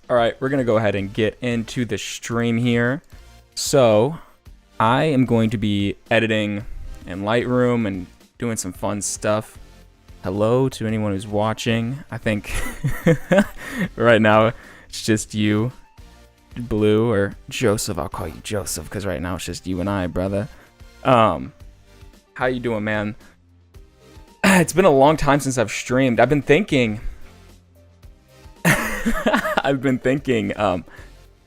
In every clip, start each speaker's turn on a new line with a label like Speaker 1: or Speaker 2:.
Speaker 1: All right, we're going to go ahead and get into the stream here. So I am going to be editing in Lightroom and doing some fun stuff. Hello to anyone who's watching. I think right now it's just you, Blue, or Joseph. I'll call you Joseph because right now it's just you and I, brother. How you doing, man? It's been a long time since I've streamed. I've been thinking.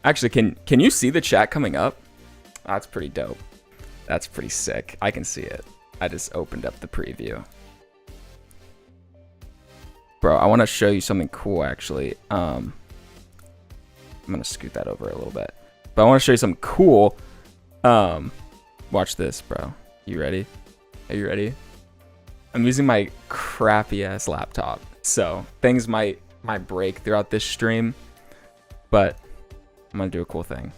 Speaker 1: Actually, can you see the chat coming up? That's pretty dope. That's pretty sick. I can see it. I just opened up the preview. Bro, I want to show you something cool, actually. I'm going to scoot that over a little bit. But I want to show you something cool. Watch this, bro. You ready? Are you ready? I'm using my crappy-ass laptop. So, things might break throughout this stream. But I'm going to do a cool thing.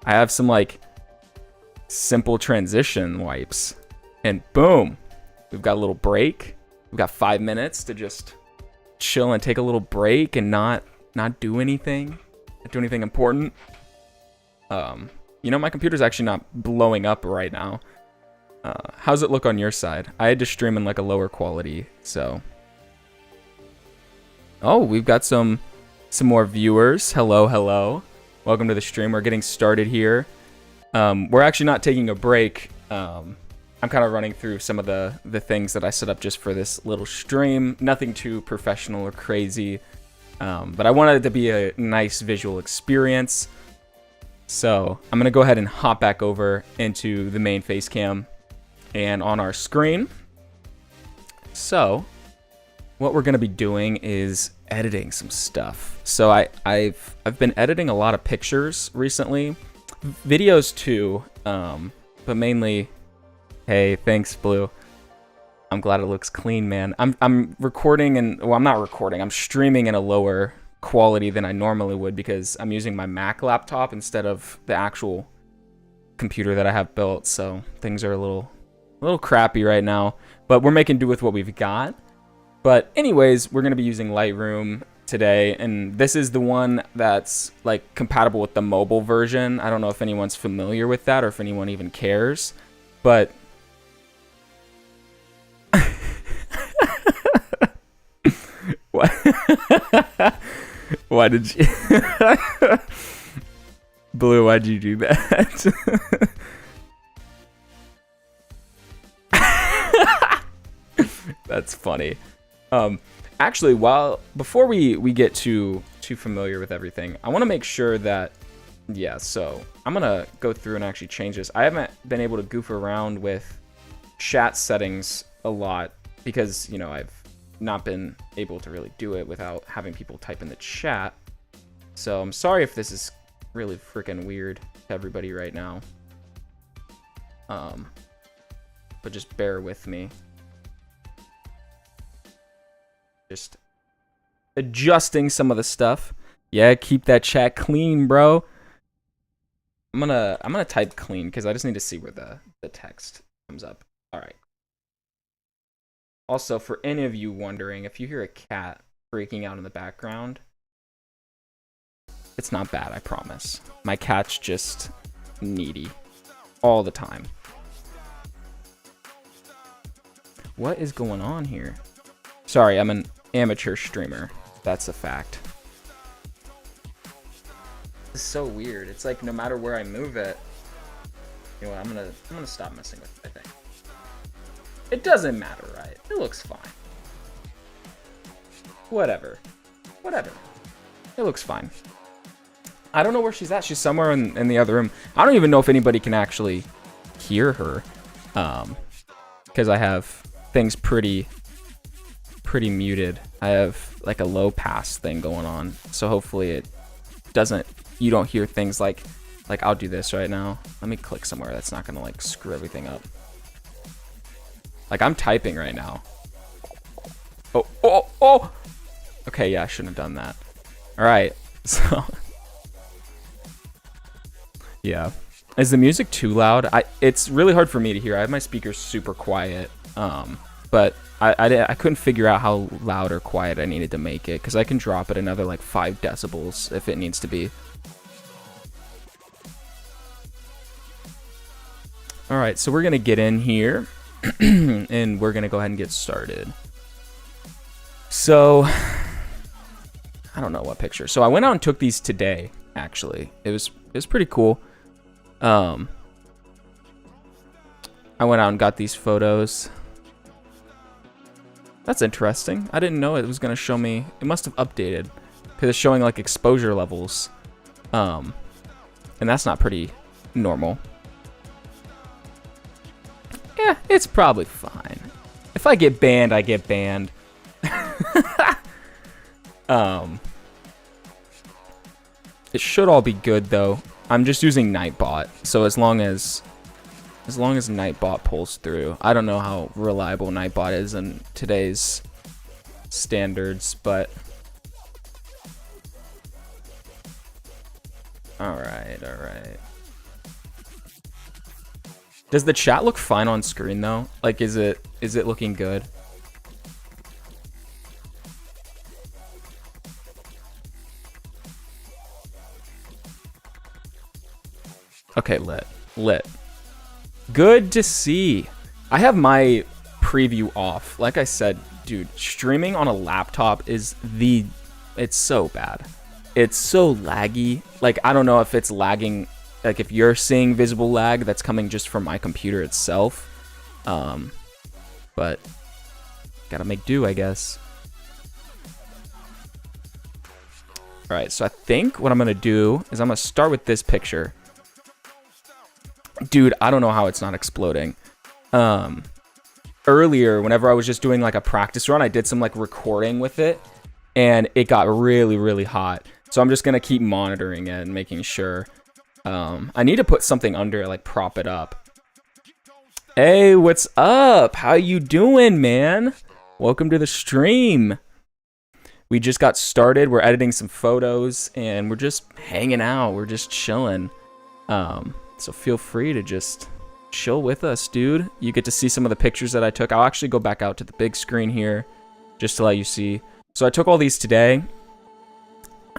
Speaker 1: I have some, like, simple transition wipes. And boom! We've got a little break. We've got 5 minutes to just chill and take a little break and not do anything. Not do anything important. You know, my computer's actually not blowing up right now. How's it look on your side? I had to stream in like a lower quality, so. Oh, we've got some more viewers. Hello. Welcome to the stream. We're getting started here. We're actually not taking a break. I'm kind of running through some of the things that I set up just for this little stream. Nothing too professional or crazy. But I wanted it to be a nice visual experience. So I'm going to go ahead and hop back over into the main face cam and on our screen. So what we're going to be doing is editing some stuff. So I've been editing a lot of pictures recently. Videos too, but mainly... Hey, thanks, Blue. I'm glad it looks clean, man. I'm recording and well, I'm not recording. I'm streaming in a lower quality than I normally would because I'm using my Mac laptop instead of the actual computer that I have built. So things are a little crappy right now, but we're making do with what we've got. But anyways, we're gonna be using Lightroom today, and this is the one that's like compatible with the mobile version. I don't know if anyone's familiar with that or if anyone even cares, but what? Why did you Blue, why'd you do that? That's funny. Actually, before we get too familiar with everything, I want to make sure that so I'm gonna go through and actually change this. I haven't been able to goof around with chat settings a lot because, you know, I've not been able to really do it without having people type in the chat. So I'm sorry if this is really freaking weird to everybody right now. But just bear with me. Just adjusting some of the stuff. Yeah, keep that chat clean, bro. I'm gonna type clean because I just need to see where the text comes up. All right. Also, for any of you wondering, if you hear a cat freaking out in the background, it's not bad, I promise. My cat's just needy all the time. What is going on here? Sorry, I'm an amateur streamer. That's a fact. It's so weird. It's like no matter where I move it, you know what, I'm gonna stop messing with it, I think. It doesn't matter, right? It looks fine. Whatever. It looks fine. I don't know where she's at. She's somewhere in the other room. I don't even know if anybody can actually hear her. Because I have things pretty muted. I have like a low pass thing going on. So hopefully it doesn't, you don't hear things like I'll do this right now. Let me click somewhere that's not gonna like screw everything up. Like, I'm typing right now. Oh! Okay, yeah, I shouldn't have done that. Alright, so... yeah. Is the music too loud? It's really hard for me to hear. I have my speakers super quiet. but I couldn't figure out how loud or quiet I needed to make it, because I can drop it another like 5 decibels if it needs to be. All right, so we're gonna get in here and we're gonna go ahead and get started. So I don't know what picture. So I went out and took these today, actually. It was pretty cool. I went out and got these photos. That's interesting. I didn't know it was going to show me. It must have updated because it's showing like exposure levels. And that's not pretty normal. Yeah, it's probably fine. If I get banned, I get banned. It should all be good though. I'm just using Nightbot, so as long as Nightbot pulls through. I don't know how reliable Nightbot is in today's standards, but all right. Does the chat look fine on screen though? Like, is it looking good? Okay, lit. Good to see. I have my preview off. Like I said, dude, streaming on a laptop it's so bad. It's so laggy. Like, I don't know if it's lagging, like if you're seeing visible lag that's coming just from my computer itself. But gotta make do, I guess. All right, so I think what I'm gonna do is I'm gonna start with this picture. Dude, I don't know how it's not exploding. Earlier, whenever I was just doing like a practice run, I did some like recording with it, and it got really, really hot. So I'm just gonna keep monitoring it and making sure. I need to put something under it, like prop it up. Hey, what's up? How you doing, man? Welcome to the stream. We just got started. We're editing some photos, and we're just hanging out. We're just chilling. So feel free to just chill with us, dude. You get to see some of the pictures that I took. I'll actually go back out to the big screen here just to let you see. So I took all these today.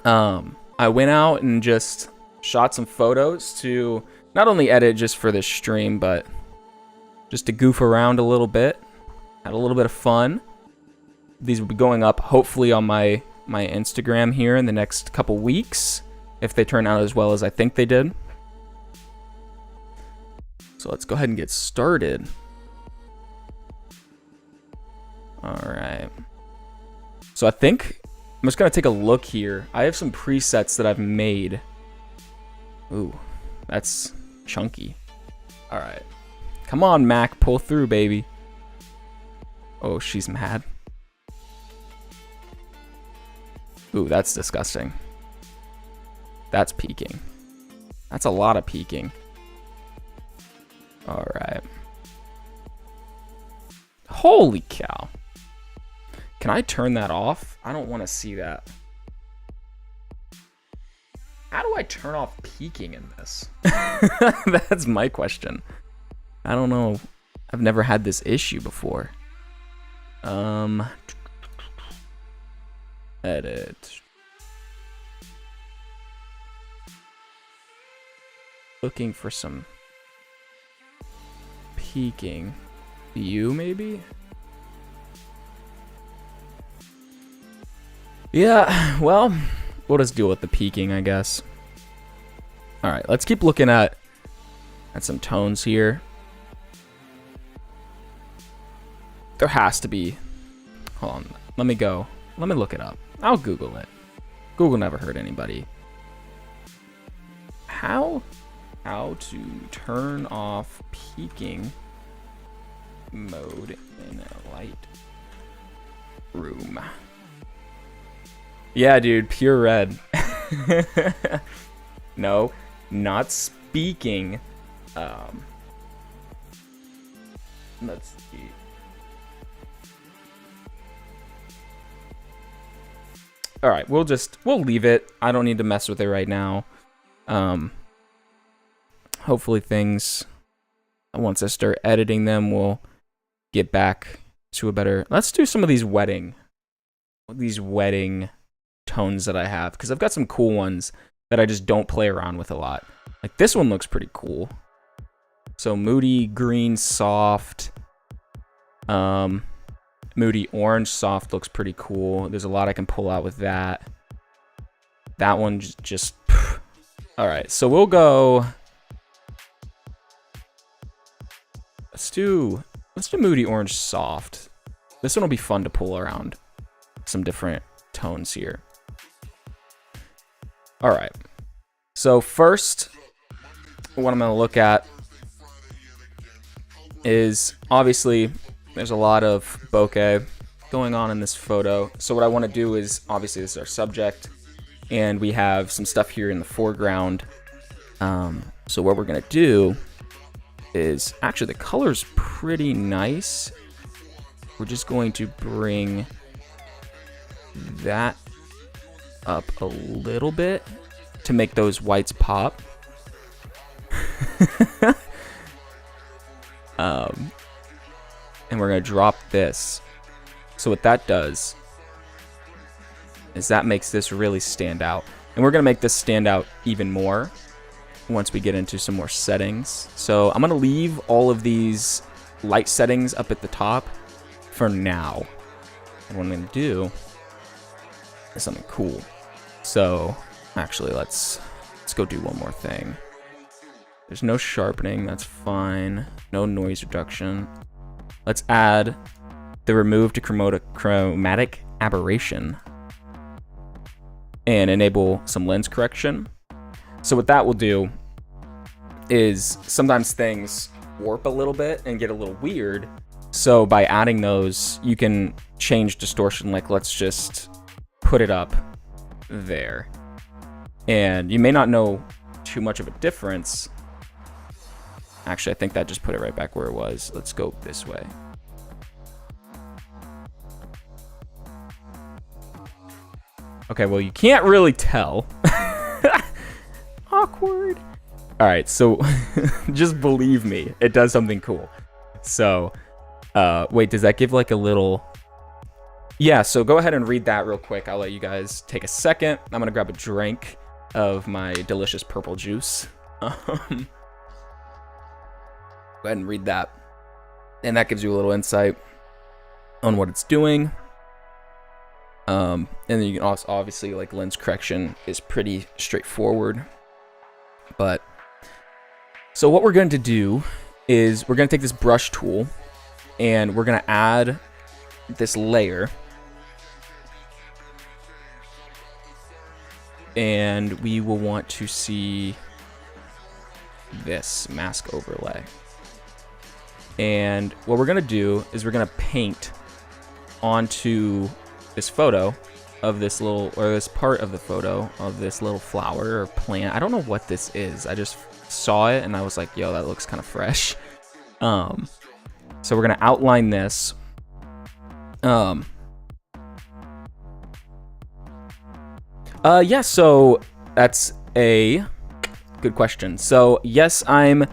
Speaker 1: I went out and just shot some photos to not only edit just for this stream, but just to goof around a little bit. Had a little bit of fun. These will be going up hopefully on my Instagram here in the next couple weeks, if they turn out as well as I think they did. So let's go ahead and get started. All right. So I think I'm just going to take a look here. I have some presets that I've made. Ooh, that's chunky. All right. Come on, Mac. Pull through, baby. Oh, she's mad. Ooh, that's disgusting. That's peeking. That's a lot of peeking. All right. Holy cow. Can I turn that off? I don't want to see that. How do I turn off peeking in this? That's my question. I don't know. I've never had this issue before. Edit. Looking for some peeking. View, maybe? Yeah, well, we'll just deal with the peeking, I guess. All right, let's keep looking at some tones here. There has to be. Hold on, let me go. Let me look it up. I'll Google it. Google never hurt anybody. How to turn off peeking mode in a light room. Yeah, dude, pure red. No, not speaking. Let's see. All right, we'll leave it. I don't need to mess with it right now. Hopefully things, once I start editing them, will get back to a better. Let's do some of these wedding tones that I have, because I've got some cool ones that I just don't play around with a lot. Like this one looks pretty cool. So moody green soft. Moody orange soft looks pretty cool. There's a lot I can pull out with that. That one just all right. So we'll go. Let's do moody orange soft. This one will be fun to pull around some different tones here. All right. So first, what I'm going to look at is obviously there's a lot of bokeh going on in this photo. So what I want to do is, obviously this is our subject, and we have some stuff here in the foreground. So what we're going to do is, actually the color's pretty nice. We're just going to bring that up a little bit to make those whites pop. And we're going to drop this. So what that does is that makes this really stand out. And we're going to make this stand out even more once we get into some more settings. So I'm going to leave all of these light settings up at the top for now. And what I'm going to do is something cool. So actually, let's go do one more thing. There's no sharpening, that's fine. No noise reduction. Let's add the remove to chromatic aberration and enable some lens correction. So what that will do is sometimes things warp a little bit and get a little weird. So by adding those, you can change distortion. Like let's just put it up there. And you may not know too much of a difference. Actually, I think that just put it right back where it was. Let's go this way. Okay, well, you can't really tell. Awkward. All right, so just believe me, it does something cool. So, wait, does that give like a little... Yeah, so go ahead and read that real quick. I'll let you guys take a second. I'm gonna grab a drink of my delicious purple juice. Go ahead and read that. And that gives you a little insight on what it's doing. And then you can also, obviously, like lens correction is pretty straightforward. But, so what we're going to do is we're going to take this brush tool and we're going to add this layer. And we will want to see this mask overlay. And what we're going to do is we're going to paint onto this photo of this little, or this part of the photo of this little flower or plant. I don't know what this is. I just saw it and I was like, yo, that looks kind of fresh. So we're going to outline this. Yeah, so that's a good question. So yes, I'm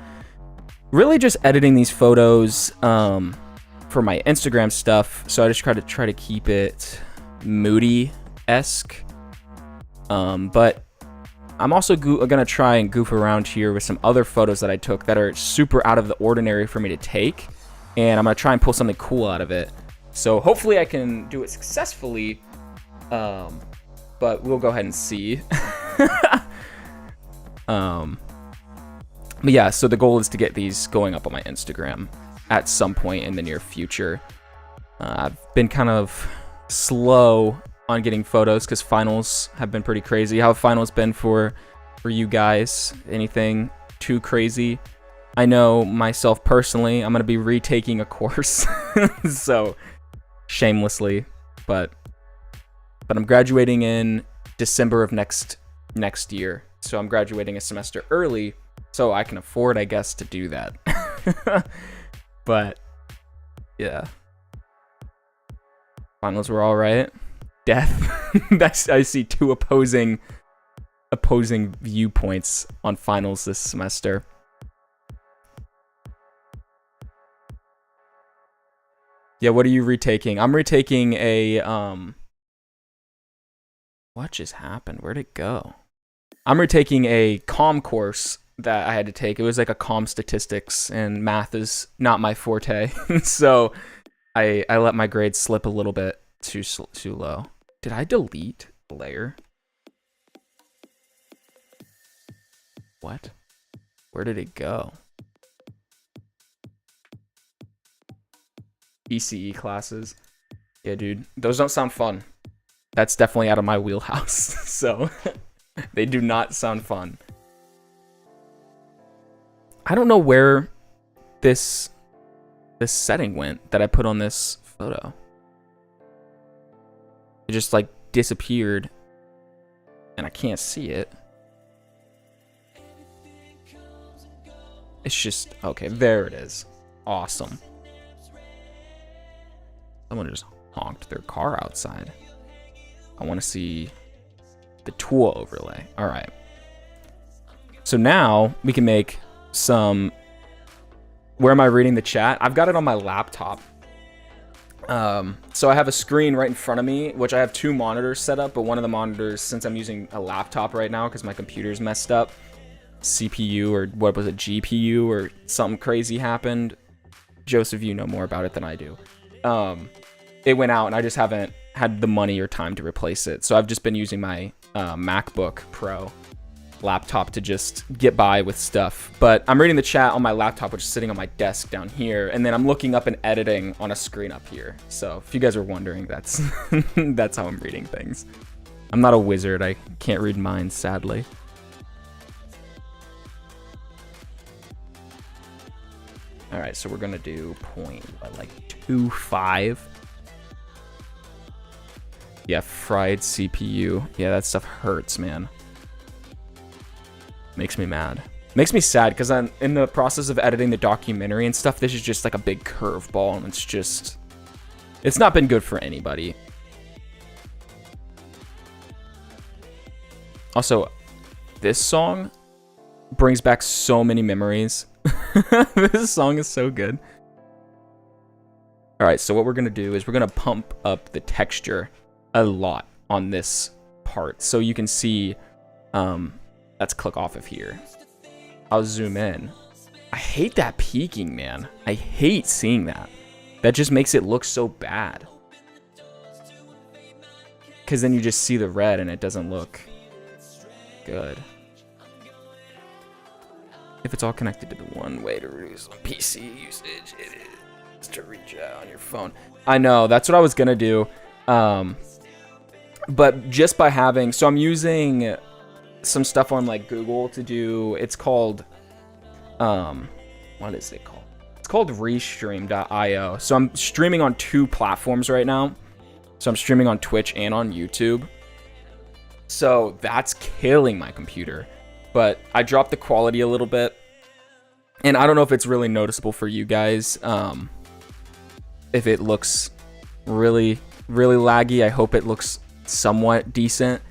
Speaker 1: really just editing these photos for my Instagram stuff. So I just try to keep it moody-esque. But I'm also gonna try and goof around here with some other photos that I took that are super out of the ordinary for me to take. And I'm gonna try and pull something cool out of it. So hopefully I can do it successfully. But we'll go ahead and see. But yeah, so the goal is to get these going up on my Instagram at some point in the near future. I've been kind of slow on getting photos because finals have been pretty crazy. How have finals been for you guys? Anything too crazy? I know myself personally, I'm going to be retaking a course. So shamelessly, but I'm graduating in December of next year. So I'm graduating a semester early, so I can afford, I guess, to do that. But yeah, finals were all right. Death. I see two opposing viewpoints on finals this semester. Yeah, what are you retaking? I'm retaking a what just happened? Where'd it go? I'm retaking a comm course that I had to take. It was like a comm statistics, and math is not my forte. So I let my grades slip a little bit too low. Did I delete a layer? What? Where did it go? ECE classes. Yeah, dude. Those don't sound fun. That's definitely out of my wheelhouse. So they do not sound fun. I don't know where this setting went that I put on this photo. It just like disappeared and I can't see it. It's just, okay, there it is. Awesome. Someone just honked their car outside. I want to see the tool overlay. All right. So now we can make some, where am I reading the chat? I've got it on my laptop. So I have a screen right in front of me, which I have 2 monitors set up, but one of the monitors, since I'm using a laptop right now because my computer's messed up, CPU or what was it, GPU or something crazy happened. Joseph, you know more about it than I do. It went out and I just haven't had the money or time to replace it. So I've just been using my MacBook Pro laptop to just get by with stuff. But I'm reading the chat on my laptop, which is sitting on my desk down here, and then I'm looking up and editing on a screen up here. So if you guys are wondering, that's that's how I'm reading things. I'm not a wizard. I can't read minds, sadly. All right, so we're gonna do 0.25. Yeah, fried CPU. Yeah, that stuff hurts, man. Makes me mad. Makes me sad because I'm in the process of editing the documentary and stuff. This is just like a big curveball, and it's not been good for anybody. Also, this song brings back so many memories. This song is so good. All right, so what we're gonna do is we're gonna pump up the texture a lot on this part, so you can see. Let's click off of here. I'll zoom in. I hate that peaking, man. I hate seeing that. That just makes it look so bad. Because then you just see the red and it doesn't look good. If it's all connected to the one way to reduce PC usage, it is to reach out on your phone. I know, that's what I was going to do. But just by having... So I'm using some stuff on like Google to do, it's called what is it called? It's called Restream.io. So I'm streaming on 2 platforms right now. So I'm streaming on Twitch and on YouTube. So that's killing my computer. But I dropped the quality a little bit. And I don't know if it's really noticeable for you guys. If it looks really, really laggy, I hope it looks somewhat decent.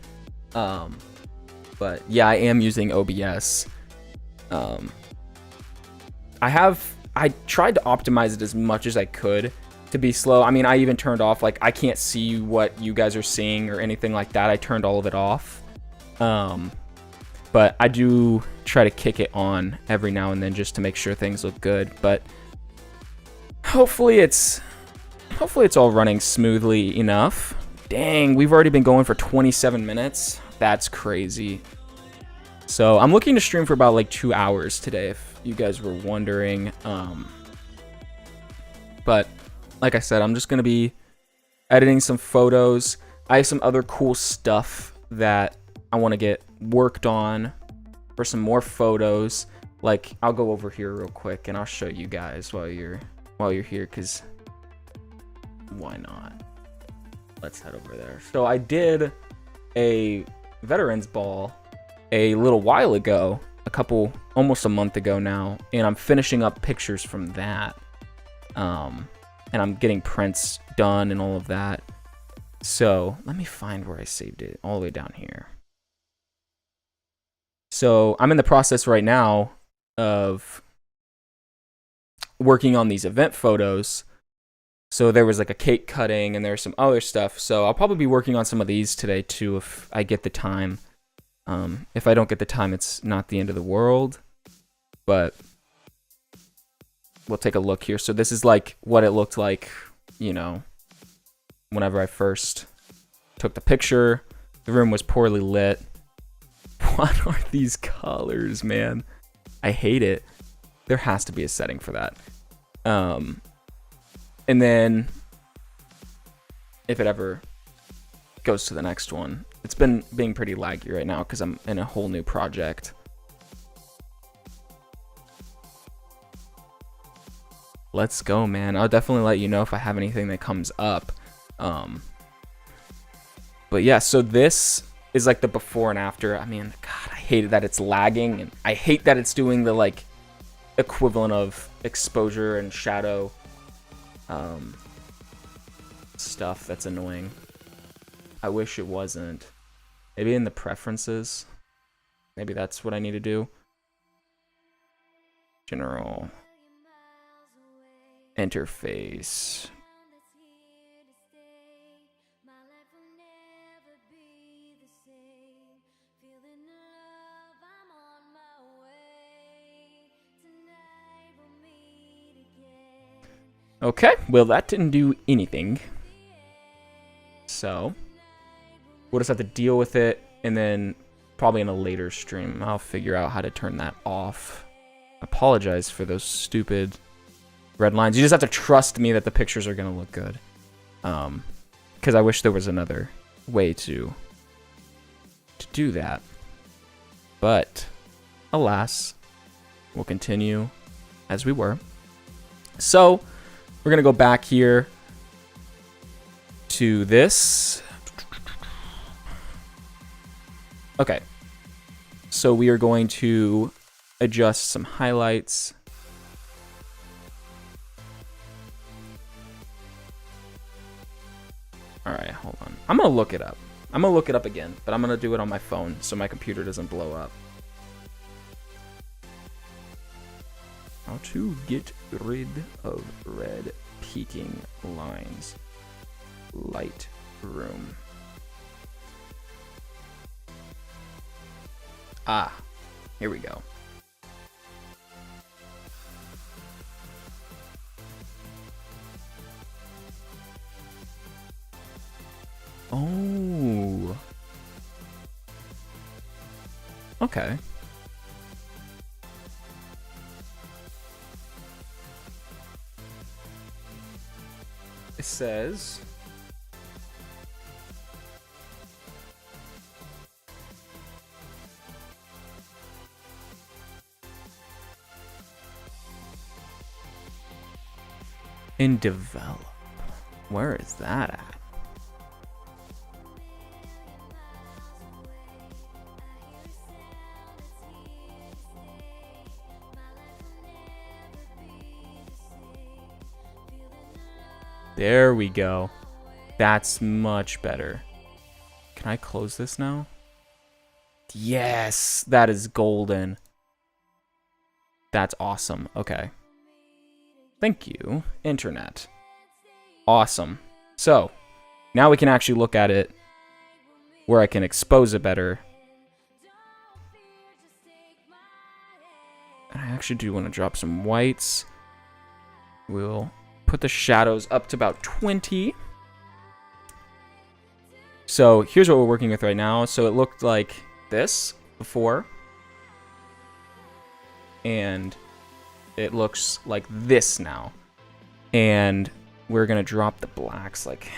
Speaker 1: But yeah, I am using OBS. I tried to optimize it as much as I could to be slow. I mean, I even turned off, like, I can't see what you guys are seeing or anything like that. I turned all of it off. But I do try to kick it on every now and then just to make sure things look good. But hopefully it's all running smoothly enough. Dang, we've already been going for 27 minutes. That's crazy. So I'm looking to stream for about like 2 hours today, if you guys were wondering. But like I said, I'm just going to be editing some photos. I have some other cool stuff that I want to get worked on for some more photos. Like, I'll go over here real quick and I'll show you guys while you're here, because why not? Let's head over there. So I did a Veterans Ball a little while ago, almost a month ago now, and I'm finishing up pictures from that. And I'm getting prints done and all of that. So let me find where I saved it, all the way down here. So I'm in the process right now of working on these event photos. So there was like a cake cutting and there's some other stuff. So I'll probably be working on some of these today too if I get the time. If I don't get the time, it's not the end of the world. But we'll take a look here. So this is like what it looked like, you know, whenever I first took the picture. The room was poorly lit. What are these colors, man? I hate it. There has to be a setting for that. And then if it ever goes to the next one, it's been being pretty laggy right now because I'm in a whole new project. Let's go, man. I'll definitely let you know if I have anything that comes up. But yeah, so this is like the before and after. I mean, God, I hate that it's lagging, and I hate that it's doing the like equivalent of exposure and shadow stuff. That's annoying. I wish it wasn't. Maybe in the preferences, maybe that's what I need to do. General interface. Okay, well that didn't do anything. So we'll just have to deal with it, and then probably in a later stream I'll figure out how to turn that off. Apologize for those stupid red lines. You just have to trust me that the pictures are gonna look good. Because I wish there was another way to do that. But alas, we'll continue as we were. So we're gonna go back here to this. Okay, so we are going to adjust some highlights. All right, hold on. I'm gonna look it up. I'm gonna look it up again, but I'm gonna do it on my phone so my computer doesn't blow up. How to get rid of red peaking lines. Lightroom. Ah, here we go. Oh. Okay. It says in develop. Where is that at? There we go. That's much better. Can I close this now? Yes, that is golden. That's awesome. Okay. Thank you, internet. Awesome. So, now we can actually look at it where I can expose it better. And I actually do want to drop some whites. We'll put the shadows up to about 20. So here's what we're working with right now. So it looked like this before. And it looks like this now. And we're going to drop the blacks like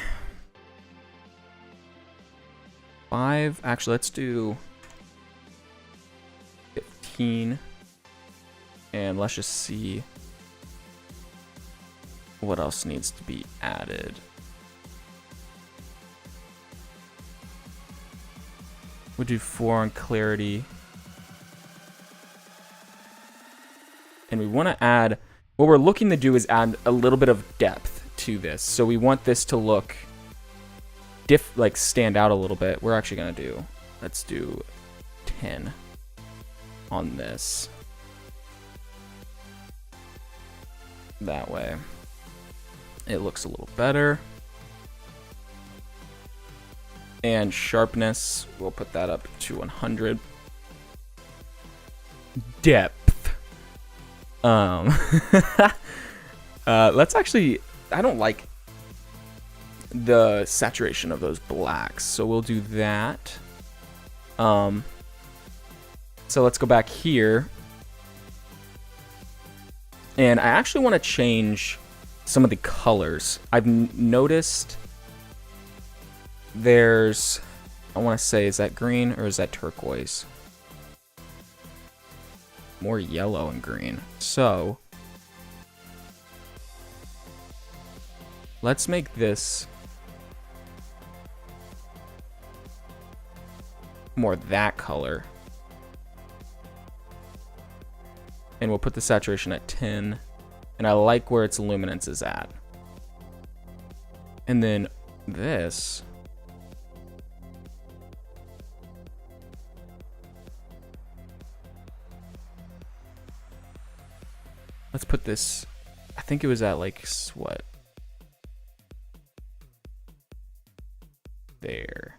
Speaker 1: 5. Actually, let's do 15. And let's just see what else needs to be added. We'll do 4 on clarity. And we want to add, what we're looking to do is add a little bit of depth to this. So we want this to look like stand out a little bit. We're actually going to do, let's do 10 on this. That way. It looks a little better. And sharpness, we'll put that up to 100. Depth. Let's actually, I don't like the saturation of those blacks, so we'll do that. So let's go back here. And I actually want to change some of the colors. I've noticed there's, I want to say, is that green or is that turquoise? More yellow and green. So let's make this more that color. And we'll put the saturation at 10. And I like where its luminance is at. And then this, let's put this, I think it was at like, what? There.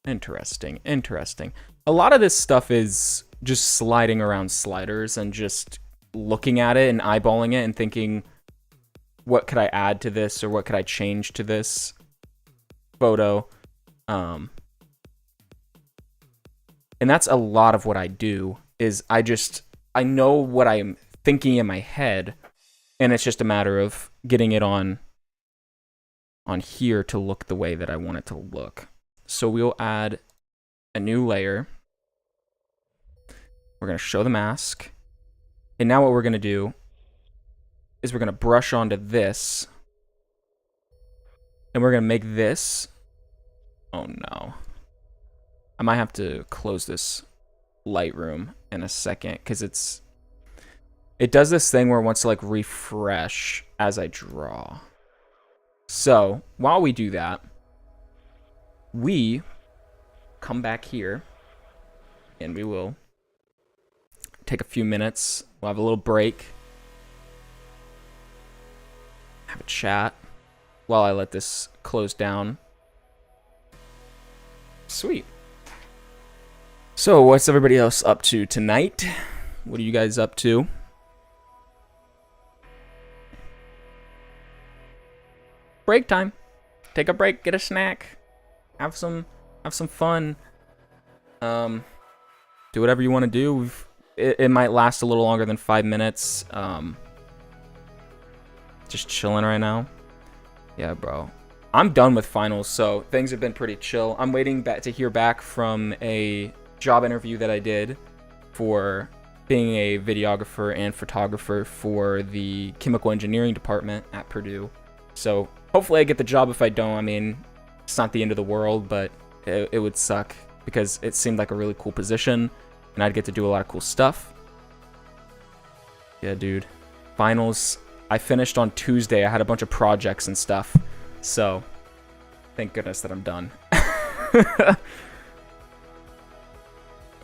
Speaker 1: Interesting, interesting. A lot of this stuff is just sliding around sliders and just looking at it and eyeballing it and thinking, what could I add to this or what could I change to this photo? And that's a lot of what I do, is I know what I'm thinking in my head, and it's just a matter of getting it on here to look the way that I want it to look. So we'll add a new layer. We're going to show the mask. And now what we're going to do is we're going to brush onto this. And we're going to make this. Oh no. I might have to close this Lightroom in a second, because it does this thing where it wants to like refresh as I draw. So while we do that, we come back here and we will take a few minutes. We'll have a little break, have a chat while I let this close down. Sweet. So what's everybody else up to tonight? What are you guys up to? Break time. Take a break, get a snack, have some fun. Do whatever you want to do. It might last a little longer than 5 minutes. Just chilling right now. Yeah, bro. I'm done with finals, so things have been pretty chill. I'm waiting to hear back from a job interview that I did for being a videographer and photographer for the chemical engineering department at Purdue. So hopefully I get the job. If I don't, I mean, it's not the end of the world, but it would suck because it seemed like a really cool position and I'd get to do a lot of cool stuff. Yeah, dude. Finals. I finished on Tuesday. I had a bunch of projects and stuff. So, thank goodness that I'm done.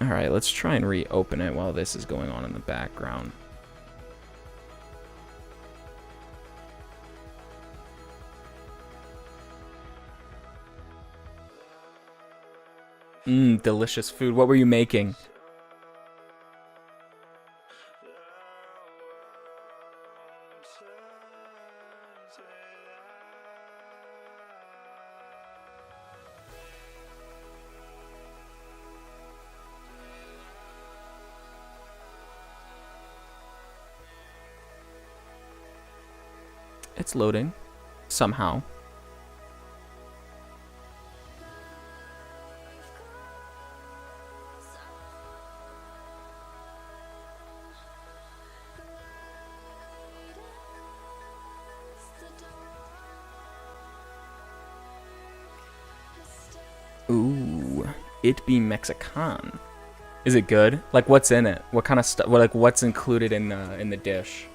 Speaker 1: Alright, let's try and reopen it while this is going on in the background. Delicious food. What were you making? It's loading somehow. Ooh, it be Mexican. Is it good? Like, what's in it? What kind of stuff? Like, what's included in the dish?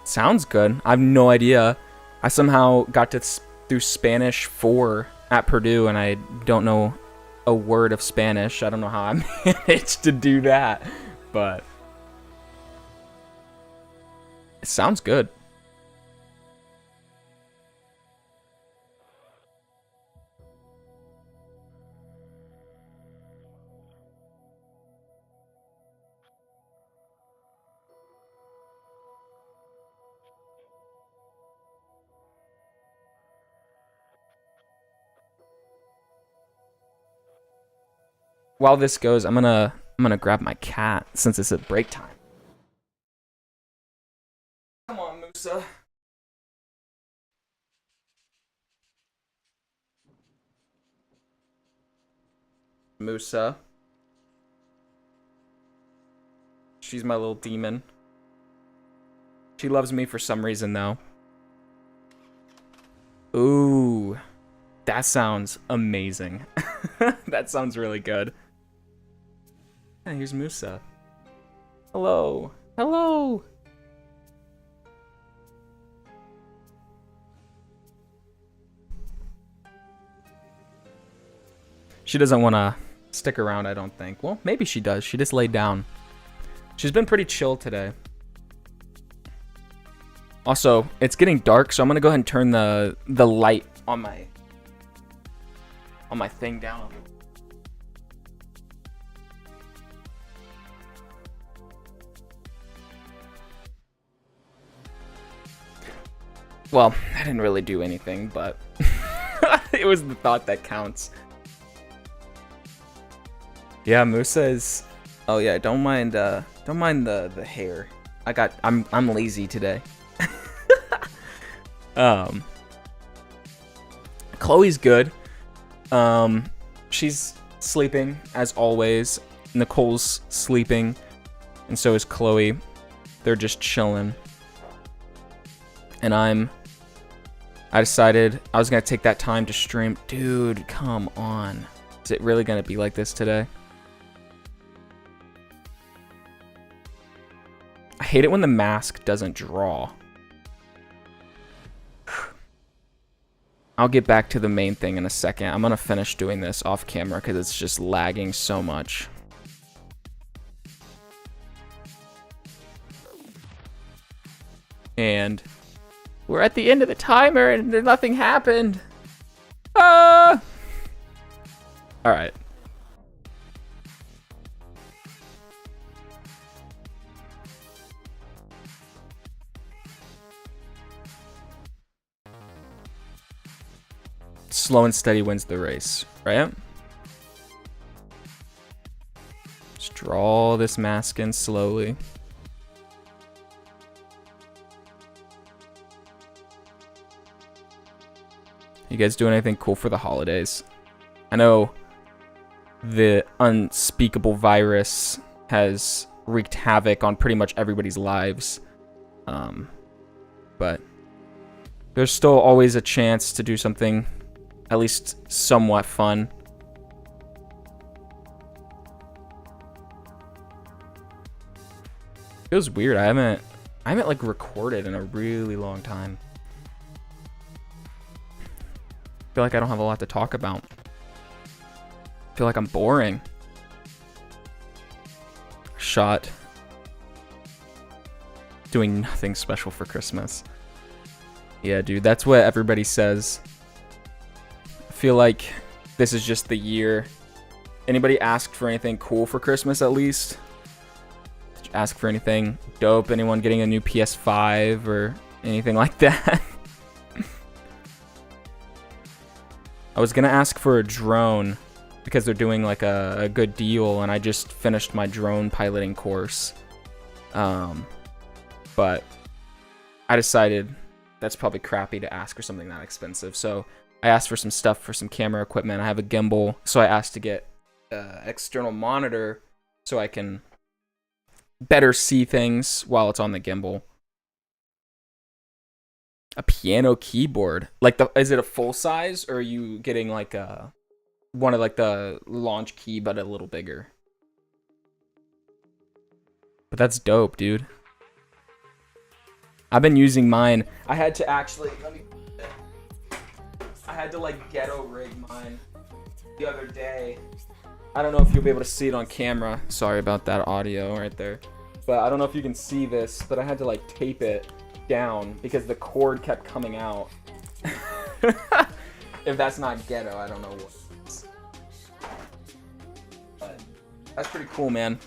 Speaker 1: Sounds good. I have no idea. I somehow got to through Spanish 4 at Purdue, and I don't know a word of Spanish. I don't know how I managed to do that, but it sounds good. while this goes, I'm gonna grab my cat since it's at break time. Come on, Musa. Musa. She's my little demon. She loves me for some reason, though. Ooh. That sounds amazing. That sounds really good. And here's Musa. Hello. Hello. She doesn't want to stick around, I don't think. Well, maybe she does. She just laid down. She's been pretty chill today. Also, it's getting dark, so I'm going to go ahead and turn the light on my thing down. Well, I didn't really do anything, but it was the thought that counts. Yeah, Musa is. Oh yeah, don't mind the hair. I'm lazy today. Chloe's good. She's sleeping as always. Nicole's sleeping, and so is Chloe. They're just chilling. And I decided I was gonna take that time to stream. Dude, come on. Is it really gonna be like this today? I hate it when the mask doesn't draw. I'll get back to the main thing in a second. I'm gonna finish doing this off camera because it's just lagging so much. And we're at the end of the timer and nothing happened. Alright. Slow and steady wins the race, right? Just draw this mask in slowly. You guys doing anything cool for the holidays? I know the unspeakable virus has wreaked havoc on pretty much everybody's lives. But there's still always a chance to do something at least somewhat fun. Feels weird. I haven't like recorded in a really long time. I feel like I don't have a lot to talk about. I feel like I'm boring. Shot. Doing nothing special for Christmas. Yeah, dude, that's what everybody says. I feel like this is just the year. Anybody asked for anything cool for Christmas at least? Did you ask for anything dope? Anyone getting a new PS5 or anything like that? I was gonna ask for a drone because they're doing like a good deal, and I just finished my drone piloting course. But I decided that's probably crappy to ask for something that expensive. So I asked for some stuff for some camera equipment. I have a gimbal, so I asked to get an external monitor so I can better see things while it's on the gimbal. A piano keyboard, like is it a full size, or are you getting like one of like the launch key but a little bigger? But that's dope, dude. I've been using mine. I had to actually I had to like ghetto rig mine the other day. I don't know if you'll be able to see it on camera. Sorry about that audio right there. But I don't know if you can see this, but I had to like tape it down because the cord kept coming out. If that's not ghetto, I don't know what is. But that's pretty cool, man.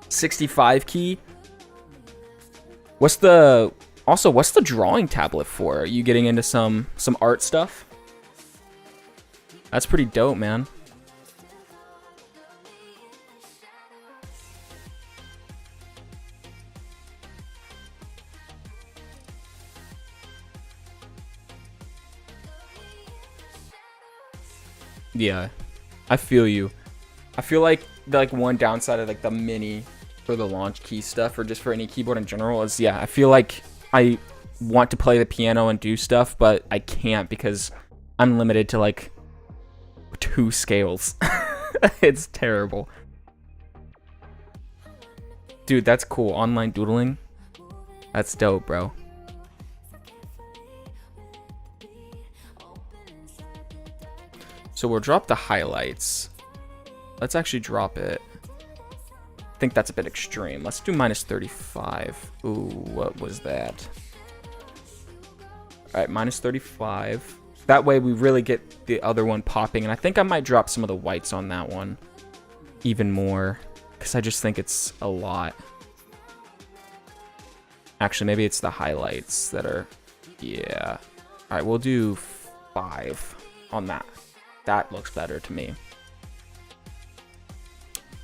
Speaker 1: 65 key. What's the drawing tablet for? Are you getting into some art stuff? That's pretty dope, man. Yeah, I feel you. I feel like one downside of like the mini for the launch key stuff, or just for any keyboard in general, is yeah, I feel like I want to play the piano and do stuff, but I can't because I'm limited to like 2 scales. It's terrible. Dude, that's cool. Online doodling. That's dope, bro. So we'll drop the highlights. Let's actually drop it. I think that's a bit extreme. Let's do minus 35. Ooh, what was that? All right, minus 35. That way we really get the other one popping. And I think I might drop some of the whites on that one even more, because I just think it's a lot. Actually, maybe it's the highlights that are, yeah. All right, we'll do 5 on that. That looks better to me.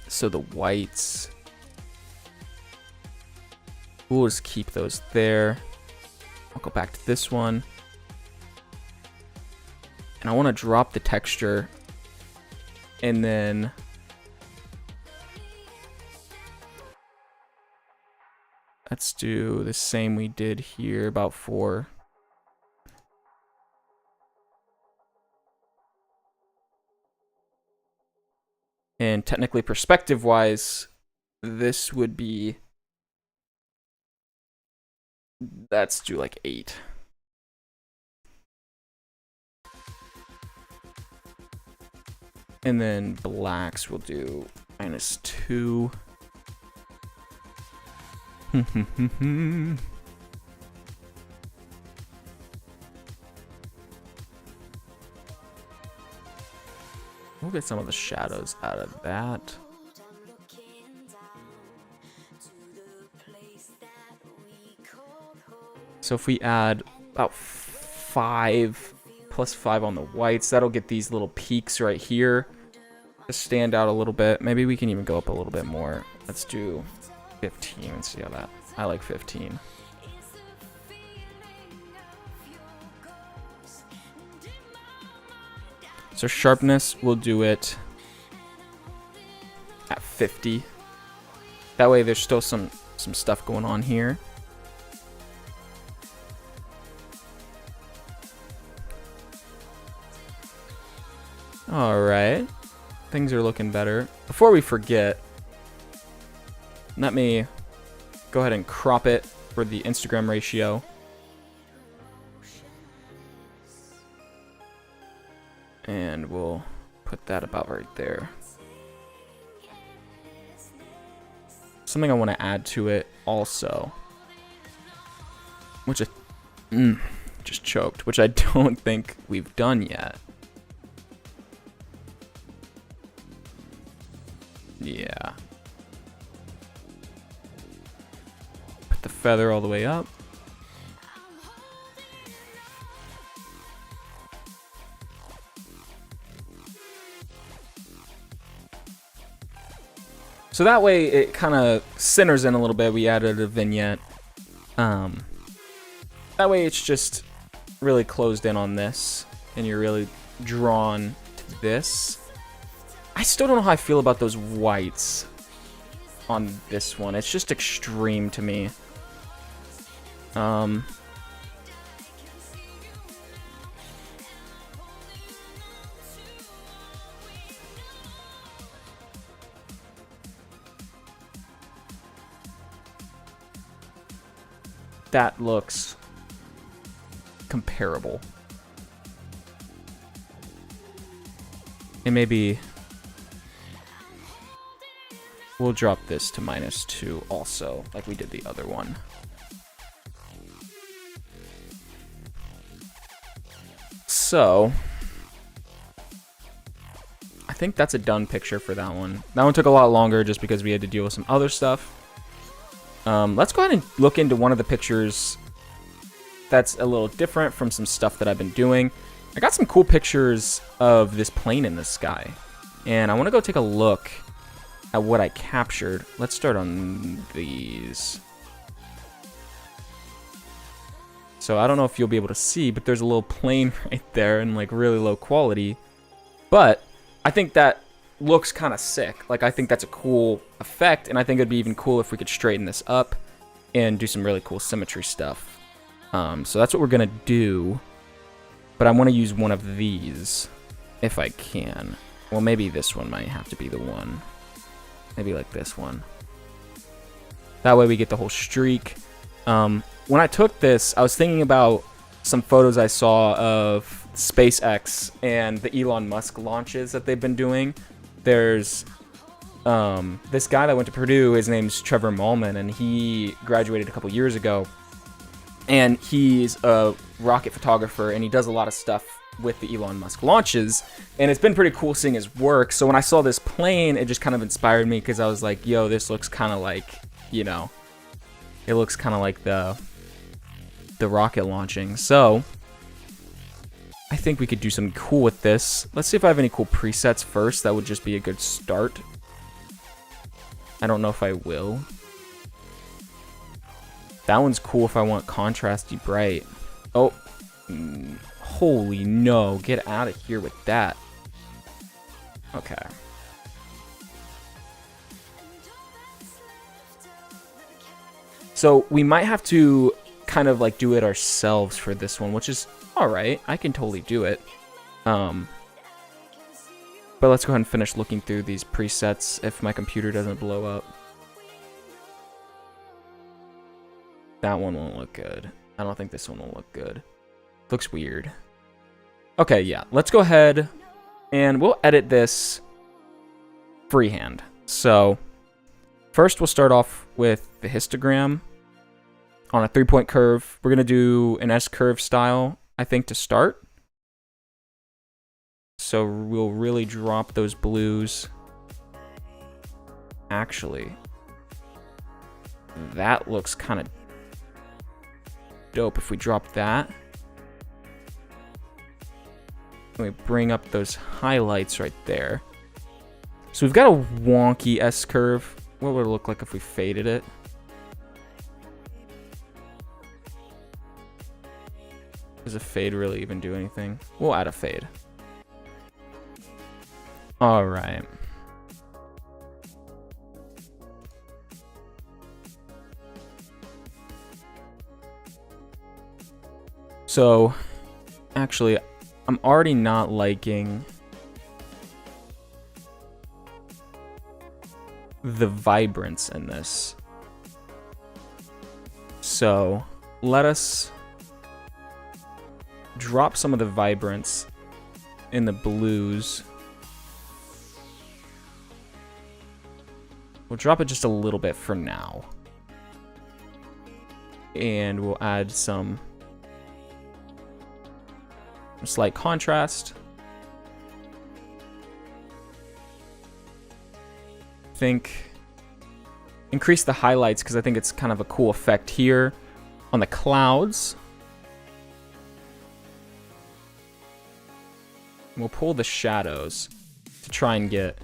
Speaker 1: So the whites, we'll just keep those there. I'll go back to this one. And I want to drop the texture. And then let's do the same we did here, about 4. And technically, perspective-wise, this would be, let's do like 8. And then blacks we'll do minus 2. We'll get some of the shadows out of that. So if we add about 5 plus 5 on the whites, that'll get these little peaks right here to stand out a little bit. Maybe we can even go up a little bit more. Let's do 15 and see how that. I like 15. So sharpness, we'll do it at 50. That way there's still some stuff going on here. All right, things are looking better. Before we forget, let me go ahead and crop it for the Instagram ratio. And we'll put that about right there. Something I want to add to it also, which I just choked, which I don't think we've done yet. Yeah. Put the feather all the way up. So that way it kind of centers in a little bit. We added a vignette. That way it's just really closed in on this, and you're really drawn to this. I still don't know how I feel about those whites on this one. It's just extreme to me. That looks comparable. And maybe we'll drop this to -2 also, like we did the other one. So I think that's a done picture for that one. That one took a lot longer just because we had to deal with some other stuff. Let's go ahead and look into one of the pictures that's a little different from some stuff that I've been doing. I got some cool pictures of this plane in the sky, and I want to go take a look at what I captured. Let's start on these. So I don't know if you'll be able to see, but there's a little plane right there in like really low quality. But I think that looks kind of sick. Like, I think that's a cool effect, and I think it'd be even cool if we could straighten this up and do some really cool symmetry stuff. So that's what we're gonna do. But I want to use one of these if I can. Well, maybe this one might have to be the one. Maybe like this one. That way we get the whole streak. When I took this, I was thinking about some photos I saw of SpaceX and the Elon Musk launches that they've been doing. There's this guy that went to Purdue. His name's Trevor Mallman, and he graduated a couple years ago. And he's a rocket photographer, and he does a lot of stuff with the Elon Musk launches. And it's been pretty cool seeing his work. So when I saw this plane, it just kind of inspired me because I was like, yo, this looks kind of like, you know, it looks kind of like the rocket launching. So I think we could do something cool with this. Let's see if I have any cool presets first. That would just be a good start. I don't know if I will. That one's cool if I want contrasty bright. Oh, holy no. Get out of here with that. Okay. So we might have to kind of like do it ourselves for this one, which is all right. I can totally do it. But let's go ahead and finish looking through these presets if my computer doesn't blow up. That one won't look good. I don't think this one will look good. Looks weird. Okay, yeah. Let's go ahead and we'll edit this freehand. So first we'll start off with the histogram on a 3-point curve. We're going to do an S-curve style, I think, to start. So we'll really drop those blues. Actually, that looks kind of dope if we drop that. And we bring up those highlights right there. So we've got a wonky S-curve. What would it look like if we faded it? Does a fade really even do anything? We'll add a fade. All right. So, actually, I'm already not liking the vibrance in this. So, let us drop some of the vibrance in the blues. We'll drop it just a little bit for now. And we'll add some slight contrast. Increase the highlights because I think it's kind of a cool effect here on the clouds. We'll pull the shadows to try and get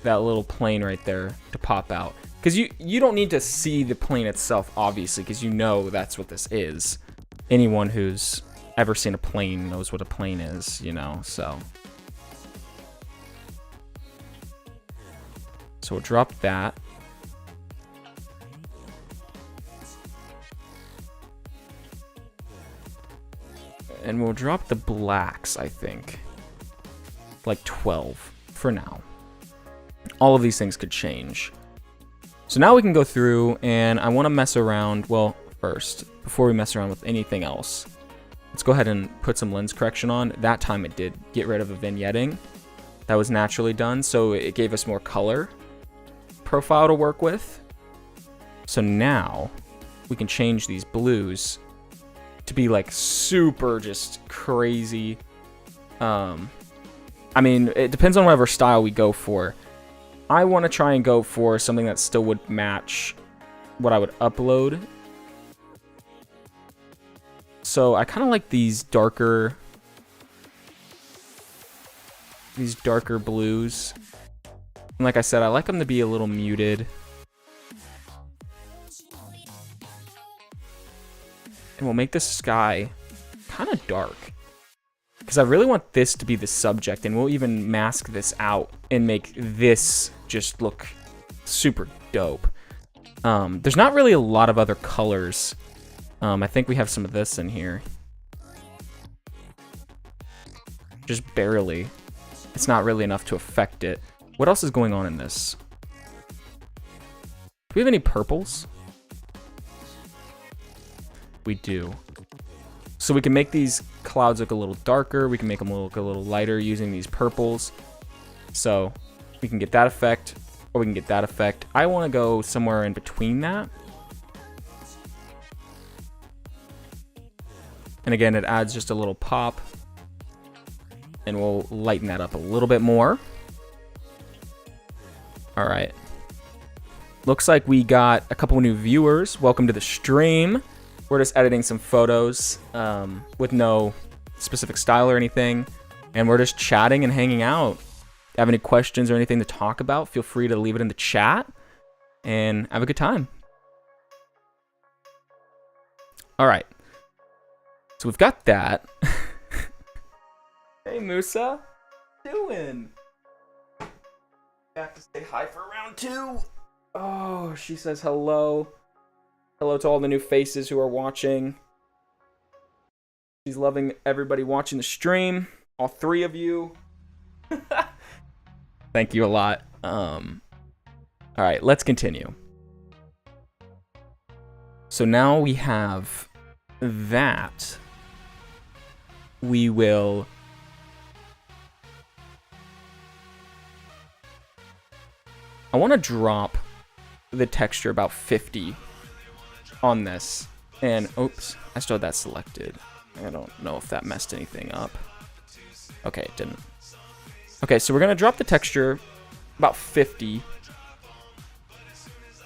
Speaker 1: that little plane right there to pop out. Because you don't need to see the plane itself, obviously, because you know that's what this is. Anyone who's ever seen a plane knows what a plane is, you know, so. So we'll drop that. And we'll drop the blacks, I think. Like 12 for now. All of these things could change. So now we can go through and I want to mess around. Well, first, before we mess around with anything else, let's go ahead and put some lens correction on. That time it did get rid of a vignetting that was naturally done, so it gave us more color profile to work with. So now we can change these blues to be like super just crazy. I mean, it depends on whatever style we go for. I want to try and go for something that still would match what I would upload. So I kind of like these darker blues. And like I said, I like them to be a little muted. And we'll make the sky kind of dark. because I really want this to be the subject, and we'll even mask this out and make this just look super dope. There's not really a lot of other colors. I think we have some of this in here. Just barely. It's not really enough to affect it. What else is going on in this? Do we have any purples? We do. So we can make these clouds look a little darker. We can make them look a little lighter using these purples. So we can get that effect, or we can get that effect. I want to go somewhere in between that. And again, it adds just a little pop. And we'll lighten that up a little bit more. All right. Looks like we got a couple new viewers. Welcome to the stream. We're just editing some photos with no specific style or anything. And we're just chatting and hanging out. If you have any questions or anything to talk about, feel free to leave it in the chat. And have a good time. All right. So we've got that. Hey, Musa. What you doing? Back to say hi for round 2. Oh, she says hello. Hello to all the new faces who are watching. She's loving everybody watching the stream. All 3 of you. Thank you a lot. All right, let's continue. So now we have that. We will... I want to drop the texture about 50 on this. And, oops, I still had that selected. I don't know if that messed anything up. Okay, it didn't. Okay, so we're going to drop the texture about 50.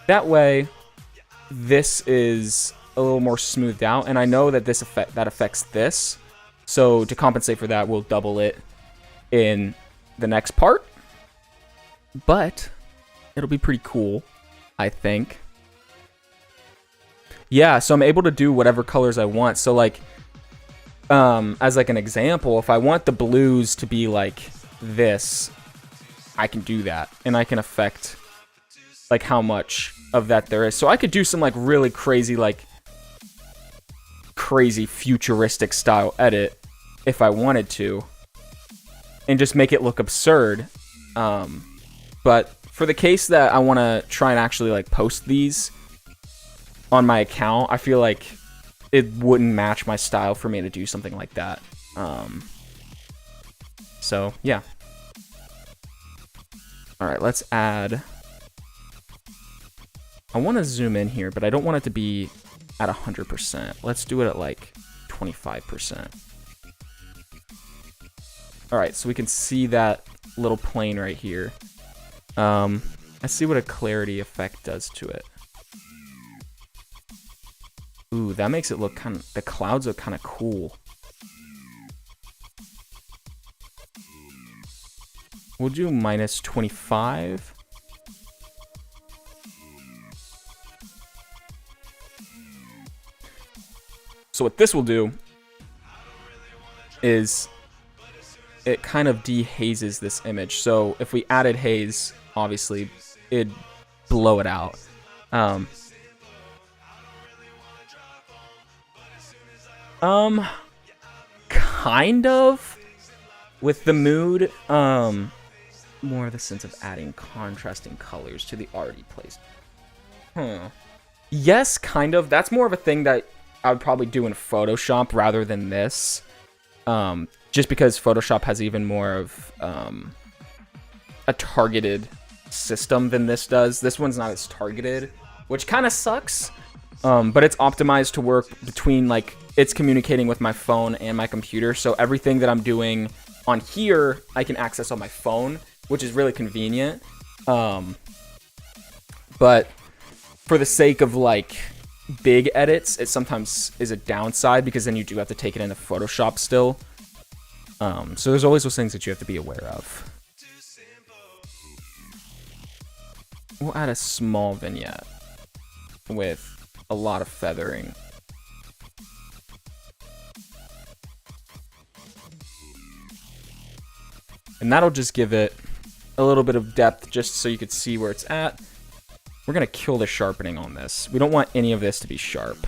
Speaker 1: That way, this is a little more smoothed out. And I know that that affects this. So to compensate for that, we'll double it in the next part. But... it'll be pretty cool, I think. Yeah, so I'm able to do whatever colors I want. So like, as like an example, if I want the blues to be like this, I can do that. And I can affect like how much of that there is. So I could do some like really crazy, like crazy futuristic style edit if I wanted to. And just make it look absurd. But for the case that I want to try and actually like post these on my account, I feel like it wouldn't match my style for me to do something like that. So yeah. All right, let's add. I want to zoom in here, but I don't want it to be at 100%. Let's do it at like 25%. All right, so we can see that little plane right here. Let's see what a clarity effect does to it. Ooh, that makes it look kind of... the clouds look kind of cool. We'll do minus 25. So what this will do is it kind of dehazes this image. So if we added haze, obviously it'd blow it out. Kind of with the mood, more of the sense of adding contrasting colors to the already placed. Yes, kind of. That's more of a thing that I would probably do in Photoshop rather than this. Just because Photoshop has even more of a targeted system than this does. This one's not as targeted, which kind of sucks. But it's optimized to work between, like, it's communicating with my phone and my computer. So everything that I'm doing on here, I can access on my phone, which is really convenient. But for the sake of, like, big edits, it sometimes is a downside because then you do have to take it into Photoshop still. So there's always those things that you have to be aware of. We'll add a small vignette with a lot of feathering. And that'll just give it a little bit of depth just so you could see where it's at. We're going to kill the sharpening on this. We don't want any of this to be sharp.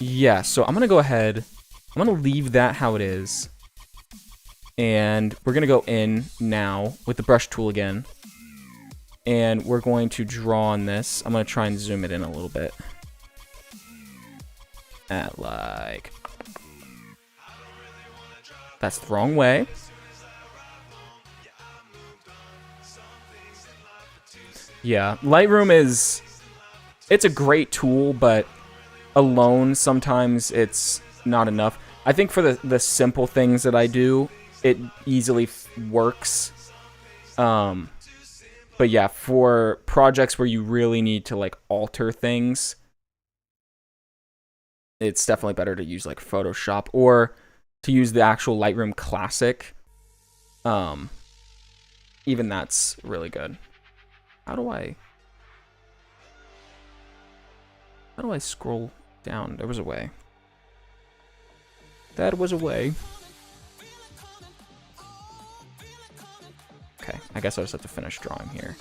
Speaker 1: Yeah, so I'm going to go ahead. I'm going to leave that how it is. And we're going to go in now with the brush tool again. And we're going to draw on this. I'm going to try and zoom it in a little bit. At like... That's the wrong way. Yeah, Lightroom is... It's a great tool, but alone sometimes it's not enough. I think for the simple things that I do, it easily works. But yeah, for projects where you really need to like alter things, it's definitely better to use like Photoshop or to use the actual Lightroom Classic. Even that's really good. How do I scroll down? There was a way. That was a way. Okay, I guess I just have to finish drawing here.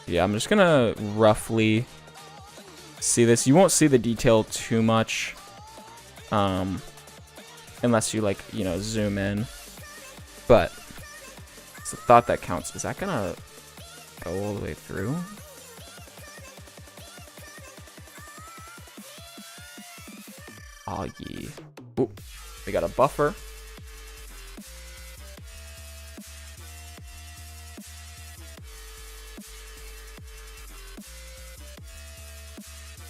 Speaker 1: Yeah, I'm just gonna roughly see this. You won't see the detail too much, unless you like, you know, zoom in. But it's the thought that counts. Is that gonna go all the way through? Oh yeah. Ooh, we got a buffer.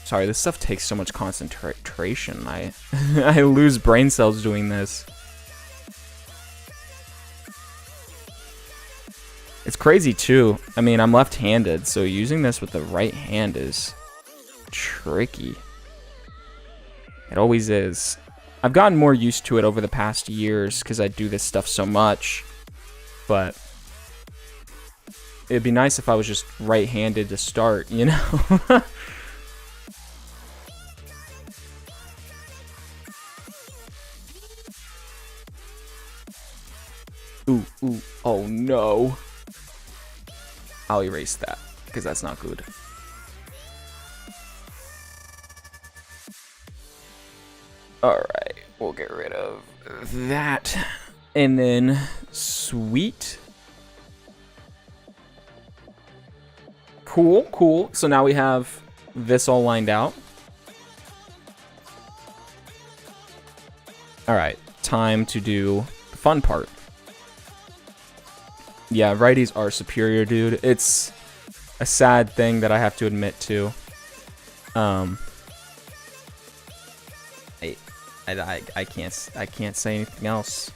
Speaker 1: Sorry, this stuff takes so much concentration. I I lose brain cells doing this. It's crazy too. I mean, I'm left-handed, so using this with the right hand is tricky. It always is. I've gotten more used to it over the past years because I do this stuff so much. But it'd be nice if I was just right-handed to start, you know? Ooh, ooh, oh no. I'll erase that because that's not good. Alright, we'll get rid of that. And then, sweet. Cool, cool. So now we have this all lined out. Alright, time to do the fun part. Yeah, righties are superior, dude. It's a sad thing that I have to admit to. I can't say anything else.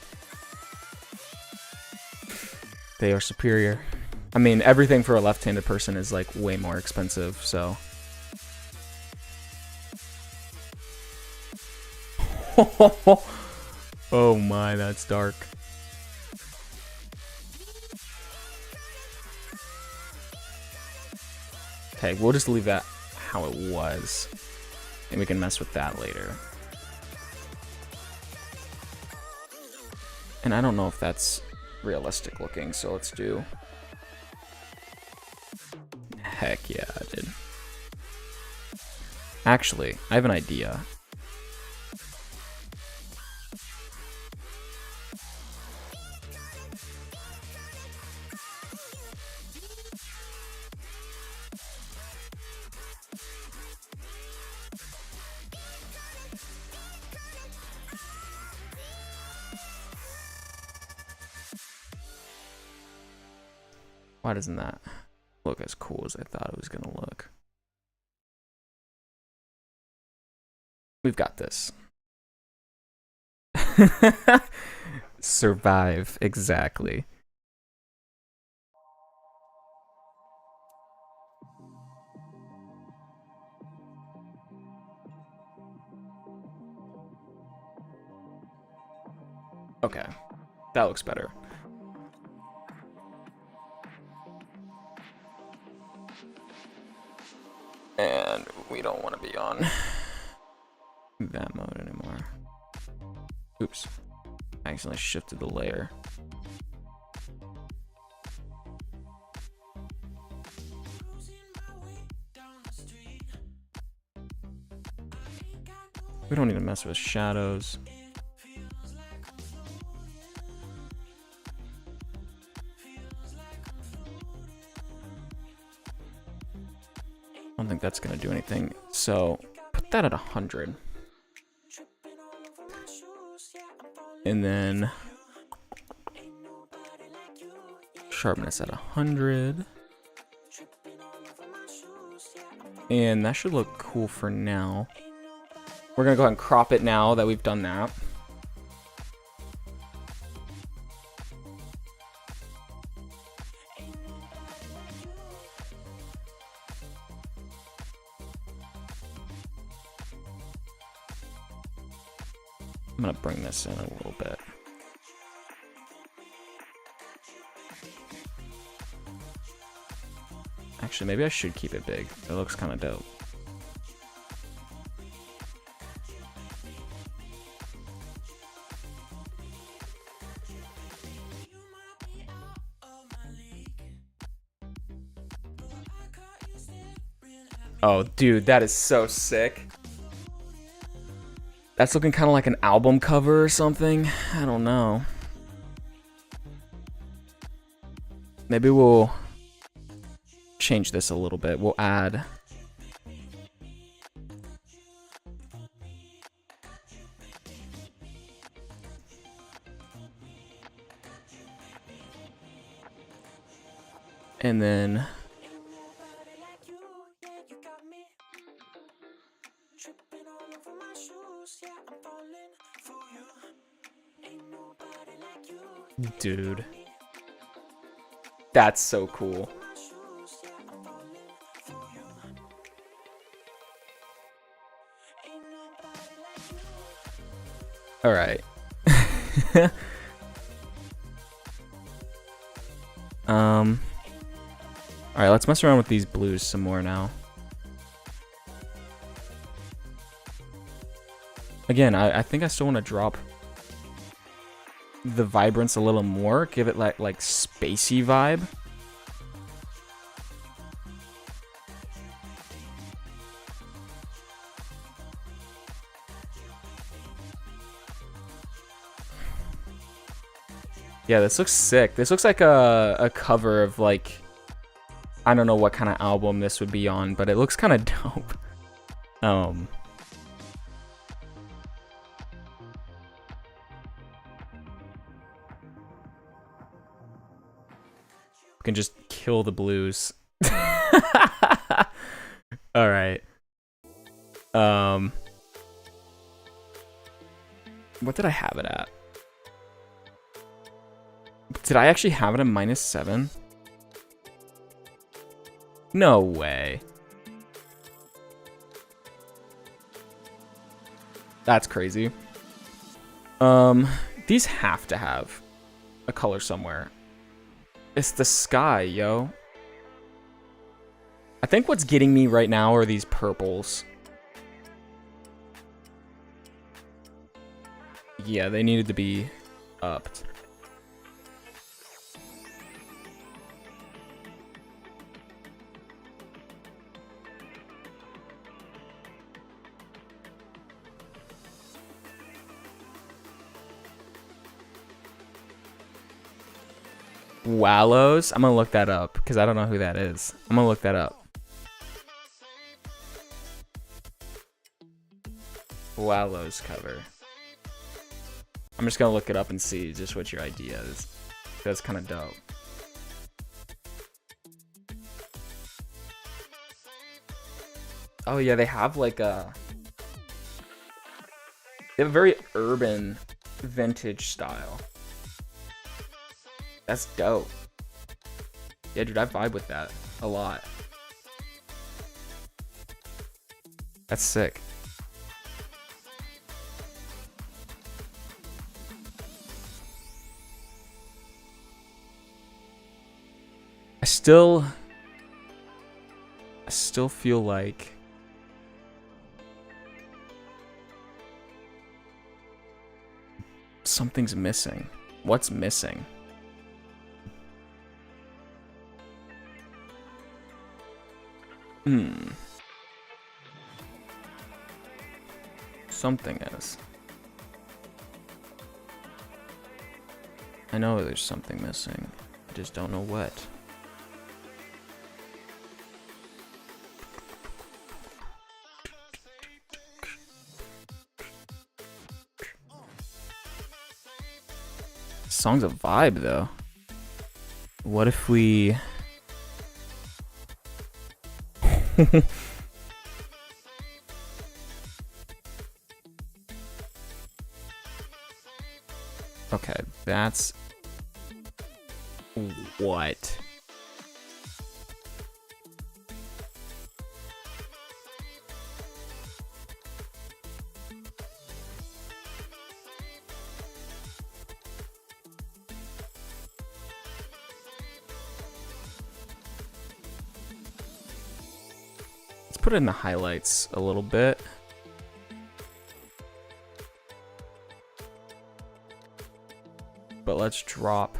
Speaker 1: They are superior. I mean, everything for a left-handed person is like way more expensive, so. Oh my, that's dark. Okay, we'll just leave that how it was. And we can mess with that later. And I don't know if that's realistic looking, so let's do... Heck yeah, I did. Actually, I have an idea. Why doesn't that look as cool as I thought it was going to look? We've got this. Survive, exactly. Okay, that looks better. And we don't want to be on that mode anymore. Oops. I accidentally shifted the layer. We don't need to mess with shadows. I don't think that's gonna do anything. So put that at 100. And then sharpness at 100. And that should look cool for now. We're gonna go ahead and crop it now that we've done that. I'm gonna bring this in a little bit. Actually, maybe I should keep it big. It looks kind of dope. Oh, dude, that is so sick. That's looking kind of like an album cover or something. I don't know. Maybe we'll change this a little bit. We'll add and then dude, that's so cool. All right. All right, let's mess around with these blues some more now. Again, I think I still want to drop the vibrance a little more, give it like spacey vibe. Yeah, this looks sick. This looks like a cover of like, I don't know what kind of album this would be on, but it looks kind of dope. We can just kill the blues. All right. What did I have it at? Did I actually have it at -7? No way. That's crazy. These have to have a color somewhere. It's the sky, yo. I think what's getting me right now are these purples. Yeah, they needed to be upped. Wallows? I'm gonna look that up because I don't know who that is. I'm gonna look that up. Wallows cover. I'm just gonna look it up and see just what your idea is. That's kind of dope. Oh yeah, they have like a... They have a very urban vintage style. That's dope. Yeah, dude, I vibe with that a lot. That's sick. I still feel like something's missing. What's missing? Something is. I know there's something missing. I just don't know what. Song's a vibe though. What if we okay, that's what? Let's put it in the highlights a little bit. But let's drop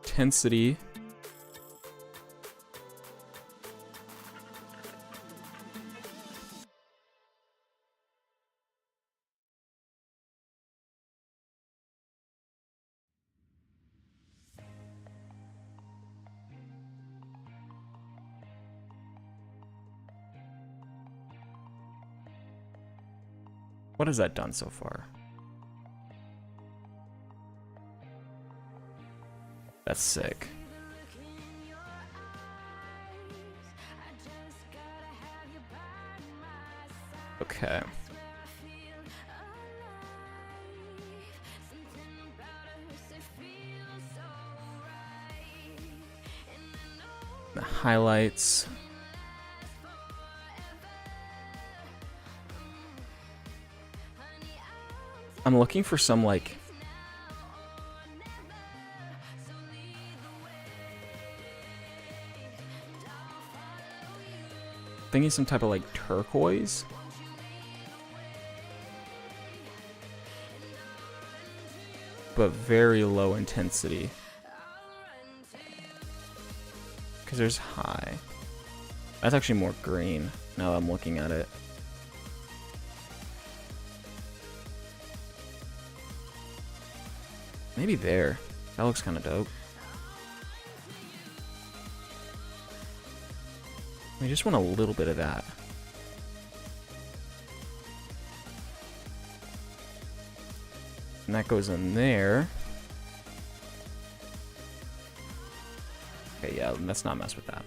Speaker 1: intensity. What has that done so far? That's sick. Okay. The highlights. I'm looking for some like thinking some type of like turquoise. But very low intensity. Because there's high. That's actually more green now that I'm looking at it. Maybe there. That looks kind of dope. I just want a little bit of that. And that goes in there. Okay, yeah, let's not mess with that.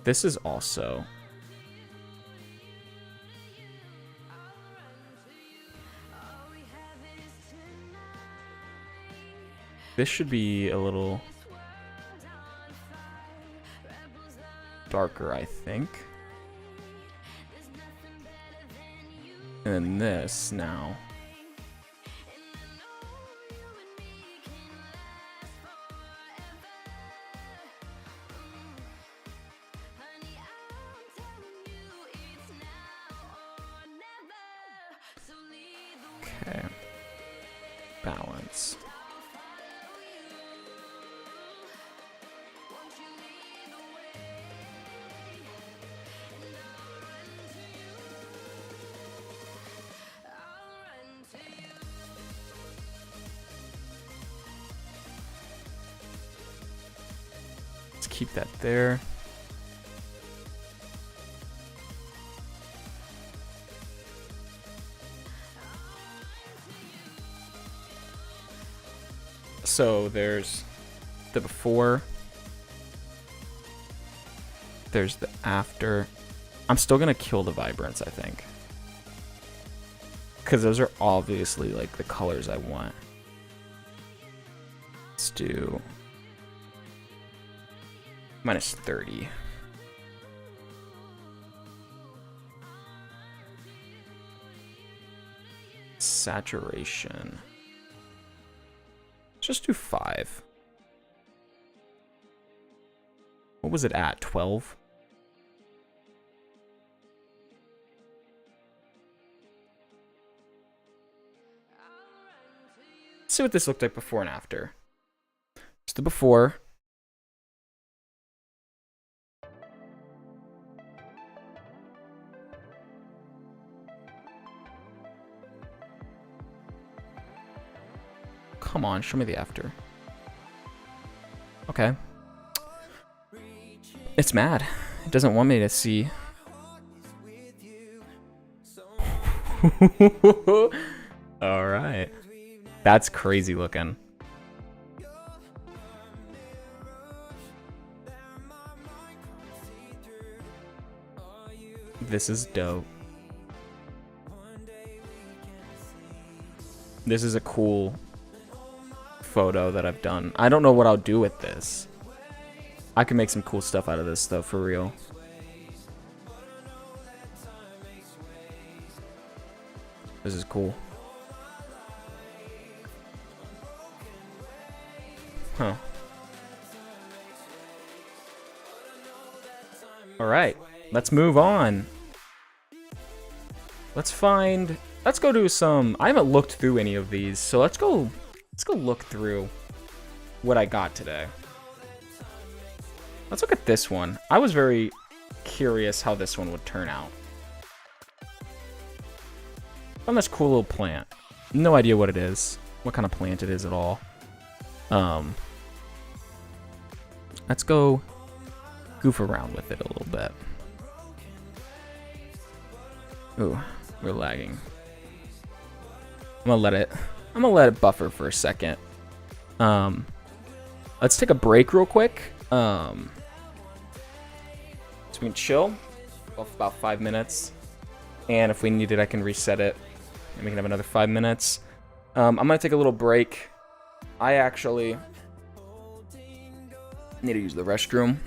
Speaker 1: This is also... This should be a little darker, I think. And then this now. Okay. Balance. Keep that there. So there's the before. There's the after. I'm still gonna kill the vibrance, I think. Because those are obviously like the colors I want. Let's do minus 30. Saturation. Let's just do 5. What was it at? 12? Let's see what this looked like before and after. Just the before. Come on, show me the after. Okay. It's mad. It doesn't want me to see. Alright. That's crazy looking. This is dope. This is a cool photo that I've done. I don't know what I'll do with this. I can make some cool stuff out of this though, for real. This is cool. Huh. Alright, let's move on. Let's go do some, I haven't looked through any of these, so let's go look through what I got today. Let's look at this one. I was very curious how this one would turn out. Found this cool little plant. No idea what it is. What kind of plant it is at all. Let's go goof around with it a little bit. Ooh, we're lagging. I'm gonna let it buffer for a second. Let's take a break real quick. So we can chill for about 5 minutes. And if we need it, I can reset it. And we can have another 5 minutes. I'm gonna take a little break. I actually need to use the restroom.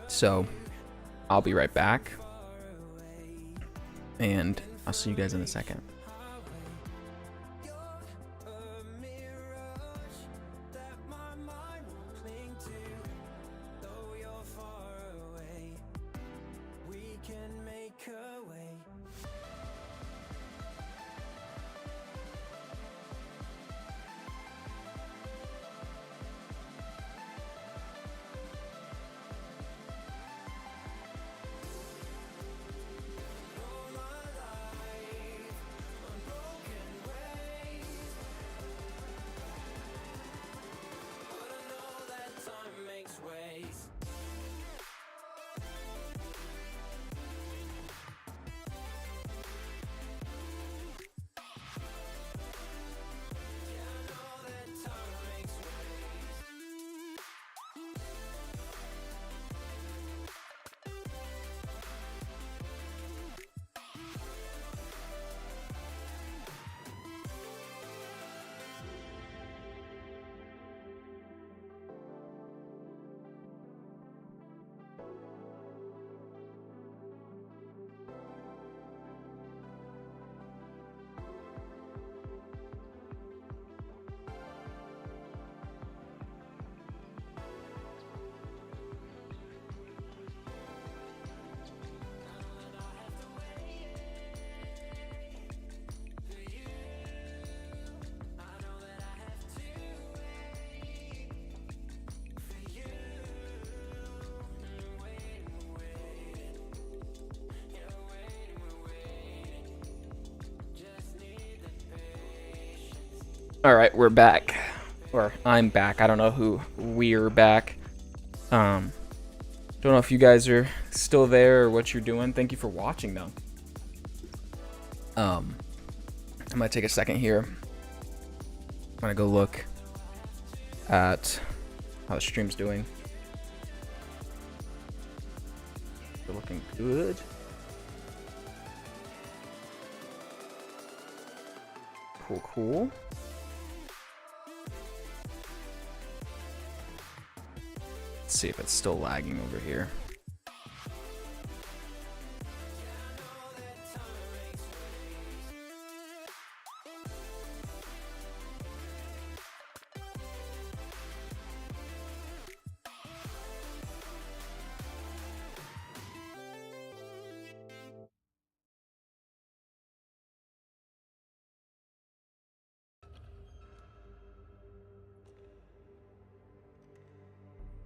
Speaker 1: So I'll be right back. And I'll see you guys in a second. All right, we're back. Or I'm back. I don't know who we're back. Don't know if you guys are still there or what you're doing. Thank you for watching though. I'm gonna take a second here. I'm gonna go look at how the stream's doing. They're looking good. Cool. Let's see if it's still lagging over here.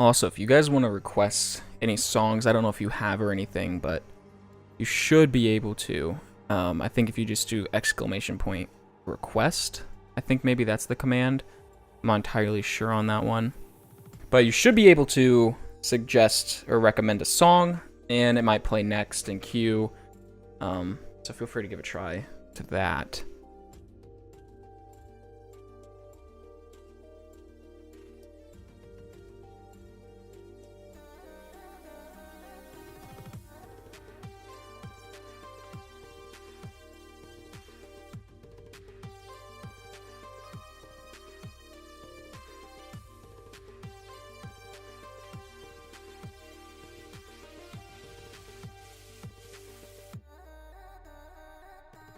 Speaker 1: Also, if you guys want to request any songs, I don't know if you have or anything, but you should be able to. I think if you just do !request, I think maybe that's the command. I'm not entirely sure on that one. But you should be able to suggest or recommend a song, and it might play next in queue. So feel free to give a try to that.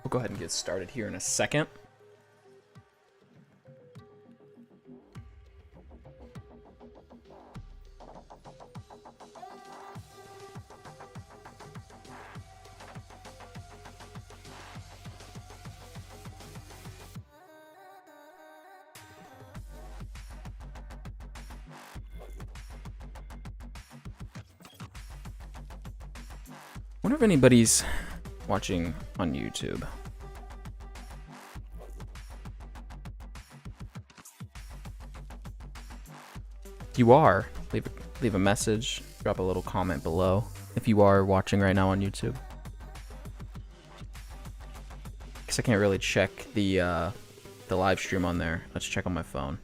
Speaker 1: We'll go ahead and get started here in a second. Wonder if anybody's watching on YouTube. If you are, leave a message, drop a little comment below if you are watching right now on YouTube. Because I can't really check the live stream on there. Let's check on my phone.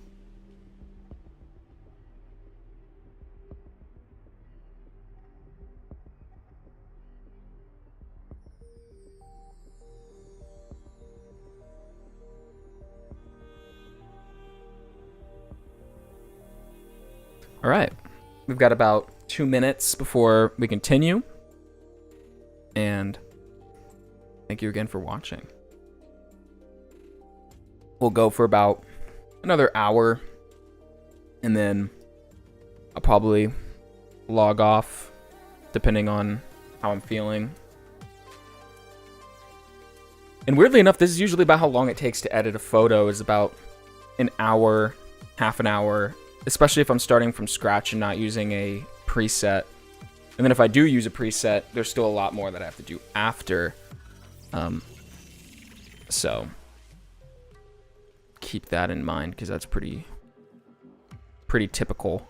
Speaker 1: All right, we've got about 2 minutes before we continue, and thank you again for watching. We'll go for about another hour, and then I'll probably log off depending on how I'm feeling. And weirdly enough, this is usually about how long it takes to edit a photo, is about an hour, half an hour, especially if I'm starting from scratch and not using a preset. And then if I do use a preset, there's still a lot more that I have to do after. So keep that in mind, because that's pretty typical.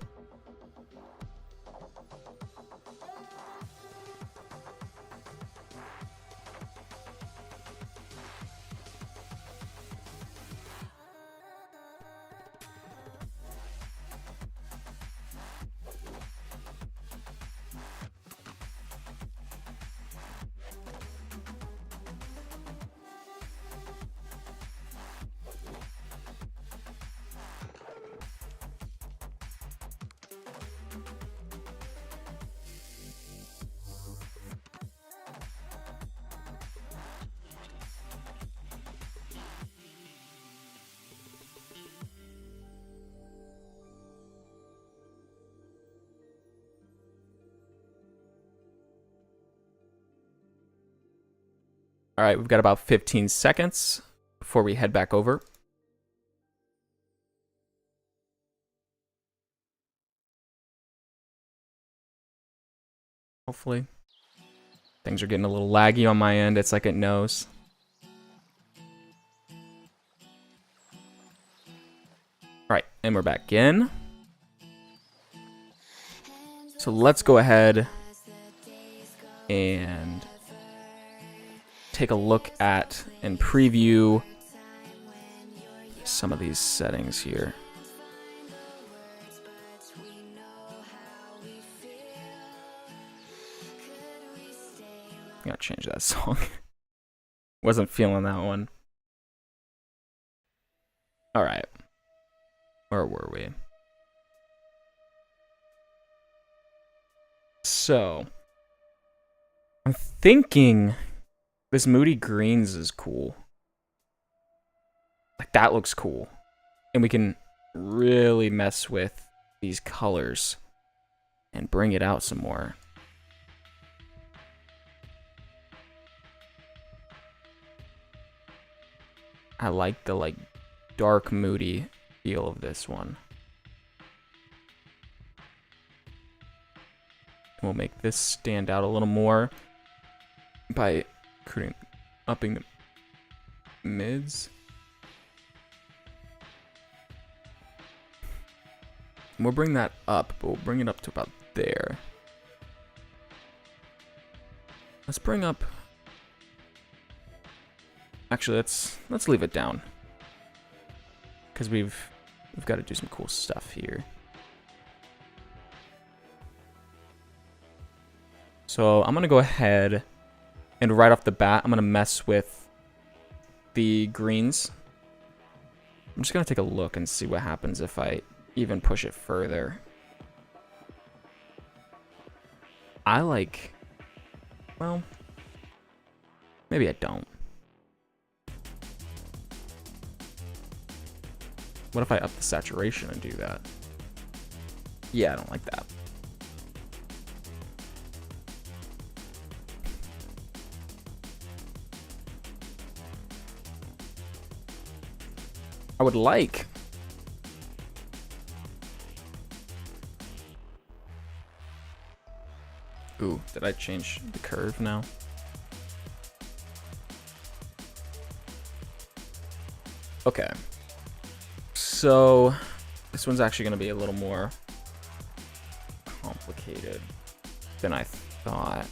Speaker 1: All right, we've got about 15 seconds before we head back over. Hopefully. Things are getting a little laggy on my end. It's like it knows. All right, and we're back in. So let's go ahead and take a look at and preview some of these settings here. Gotta change that song. Wasn't feeling that one. All right. Where were we? So, I'm thinking this Moody Greens is cool. Like, that looks cool. And we can really mess with these colors and bring it out some more. I like the, like, dark, moody feel of this one. We'll make this stand out a little more by upping the mids. And we'll bring that up, but we'll bring it up to about there. Let's bring up... Actually, let's leave it down. Because we've got to do some cool stuff here. So I'm going to go ahead and right off the bat, I'm going to mess with the greens. I'm just going to take a look and see what happens if I even push it further. I like... Well, maybe I don't. What if I up the saturation and do that? Yeah, I don't like that. I would like... Ooh, did I change the curve now? Okay. So, this one's actually going to be a little more complicated than I thought.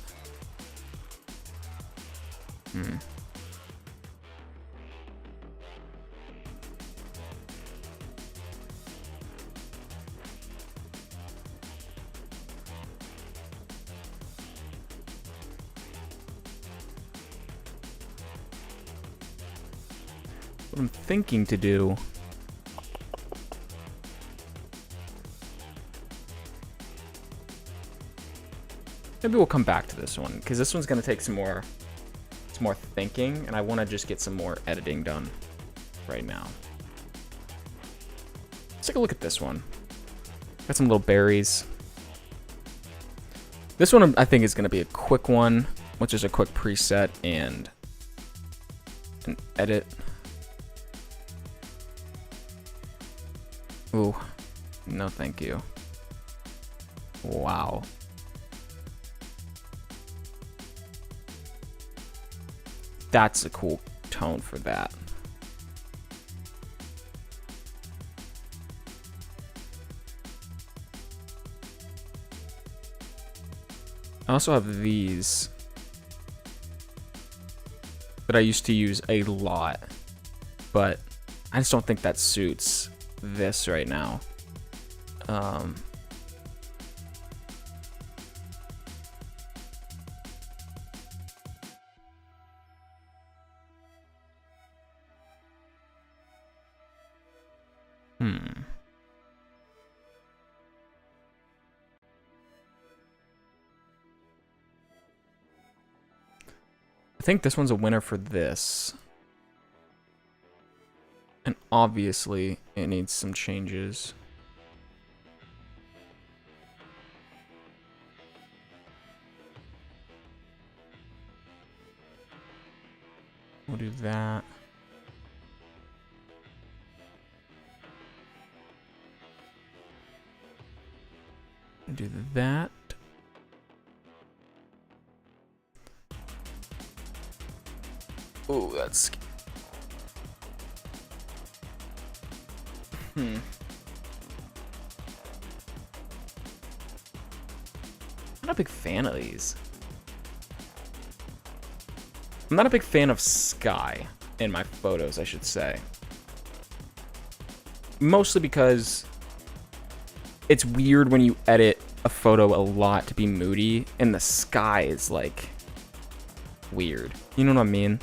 Speaker 1: What I'm thinking to do... Maybe we'll come back to this one, because this one's going to take some more thinking, and I want to just get some more editing done right now. Let's take a look at this one. Got some little berries. This one I think is going to be a quick one, which is a quick preset and an edit. Ooh, no thank you. Wow. That's a cool tone for that. I also have these that I used to use a lot, but I just don't think that suits this right now. I think this one's a winner for this. And obviously, it needs some changes. We'll do that. We'll do that. Oh, that's... I'm not a big fan of these. I'm not a big fan of sky in my photos, I should say. Mostly because it's weird when you edit a photo a lot to be moody, and the sky is, like, weird. You know what I mean?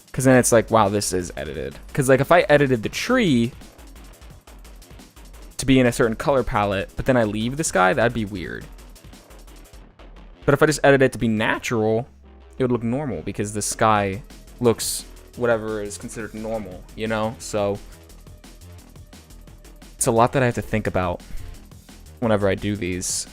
Speaker 1: Because then it's like, wow, this is edited. Because, like, if I edited the tree to be in a certain color palette, but then I leave the sky, that'd be weird. But if I just edit it to be natural, it would look normal, because the sky looks whatever is considered normal, you know? So it's a lot that I have to think about whenever I do these.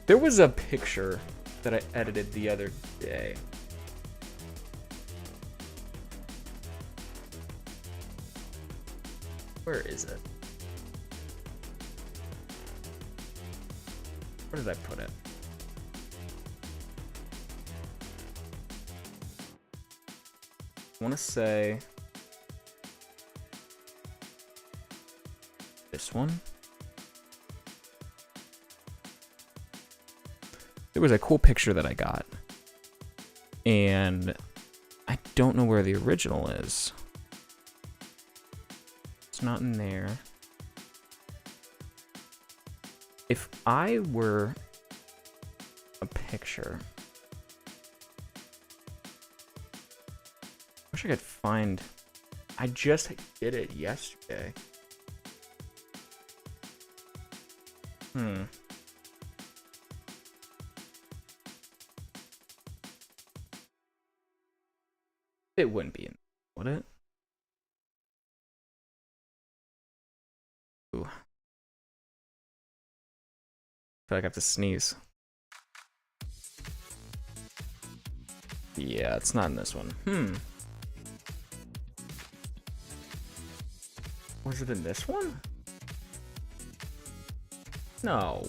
Speaker 1: There was a picture that I edited the other day. Where is it? Where did I put it? I want to say this one. There was a cool picture that I got, and I don't know where the original is. It's not in there. If I were a picture, I wish I could find. I just did it yesterday. It wouldn't be in, would it? Ooh. I feel like I have to sneeze. Yeah, it's not in this one. Was it in this one? No.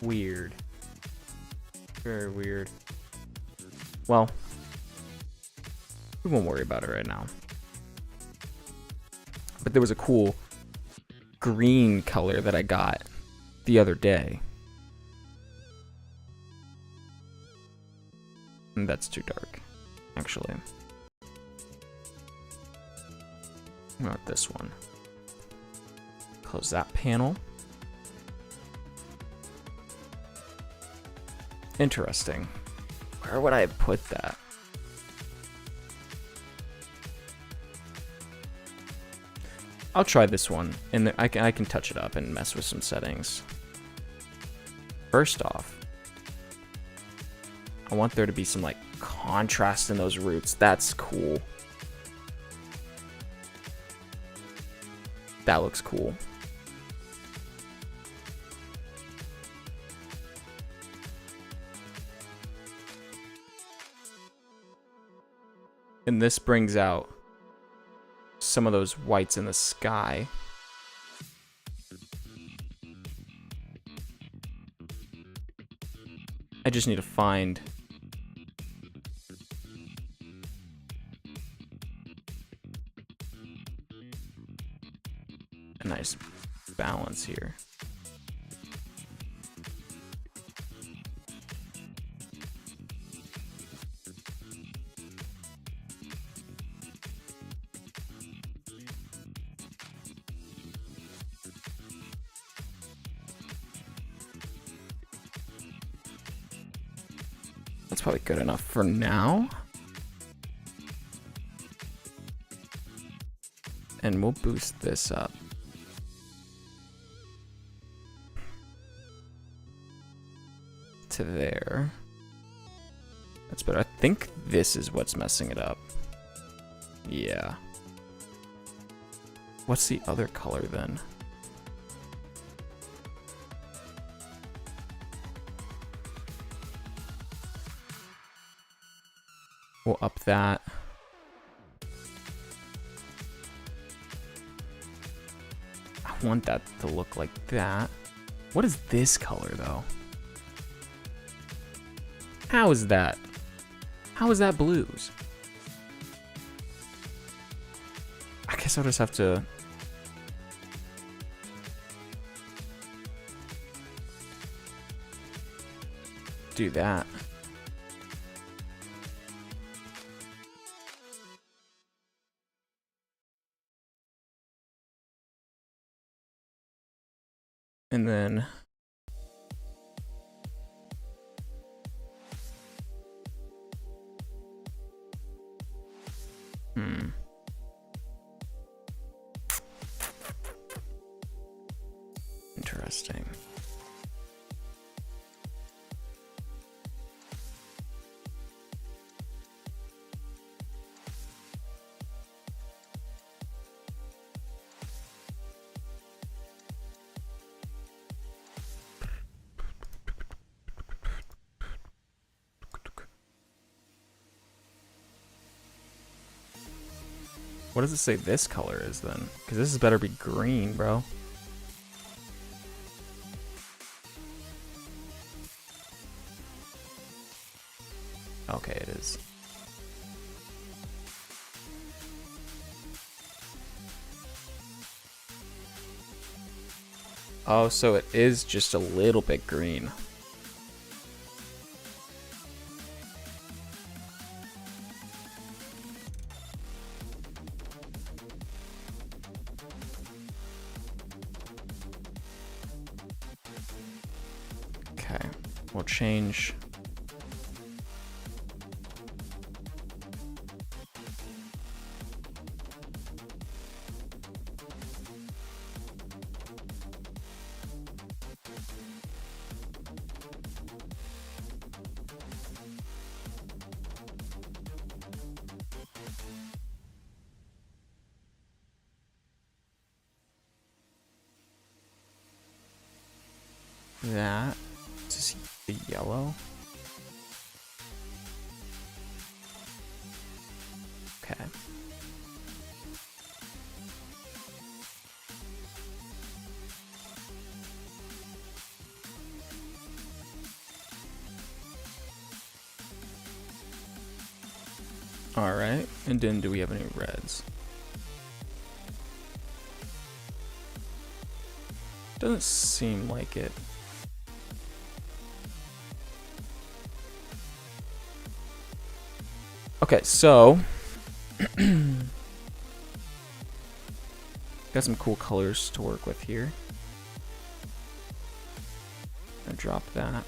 Speaker 1: Weird. Very weird. Well, we won't worry about it right now. But there was a cool green color that I got the other day. And that's too dark, actually. Not this one. Close that panel. Interesting. Where would I have put that? I'll try this one, and I can touch it up and mess with some settings. First off, I want there to be some like contrast in those roots. That's cool. That looks cool. And this brings out some of those whites in the sky. I just need to find a nice balance here. That's probably good enough for now. And we'll boost this up. To there. That's better. I think this is what's messing it up. Yeah. What's the other color then? We'll up that. I want that to look like that. What is this color though? How is that? How is that blues? I guess I'll just have to do that. And then interesting. What does it say this color is then? Because this is better be green, bro. Okay, it is. Oh, so it is just a little bit green. Okay, we'll change. That to see the yellow. Okay. All right, and then do we have any reds? Doesn't seem like it. Okay, so got some cool colors to work with here. Gonna drop that.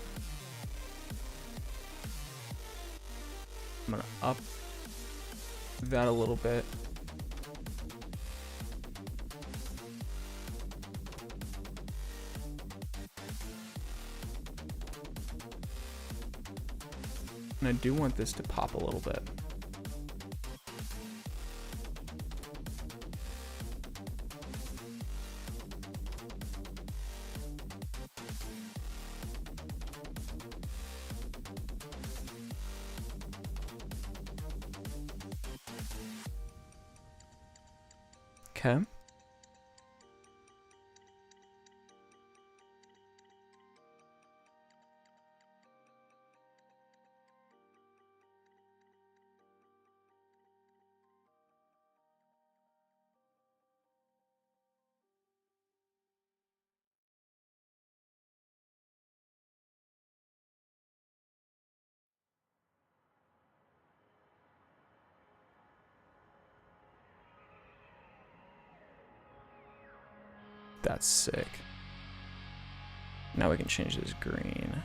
Speaker 1: I'm gonna up that a little bit. And I do want this to pop a little bit. Okay. That's sick. Now we can change this green.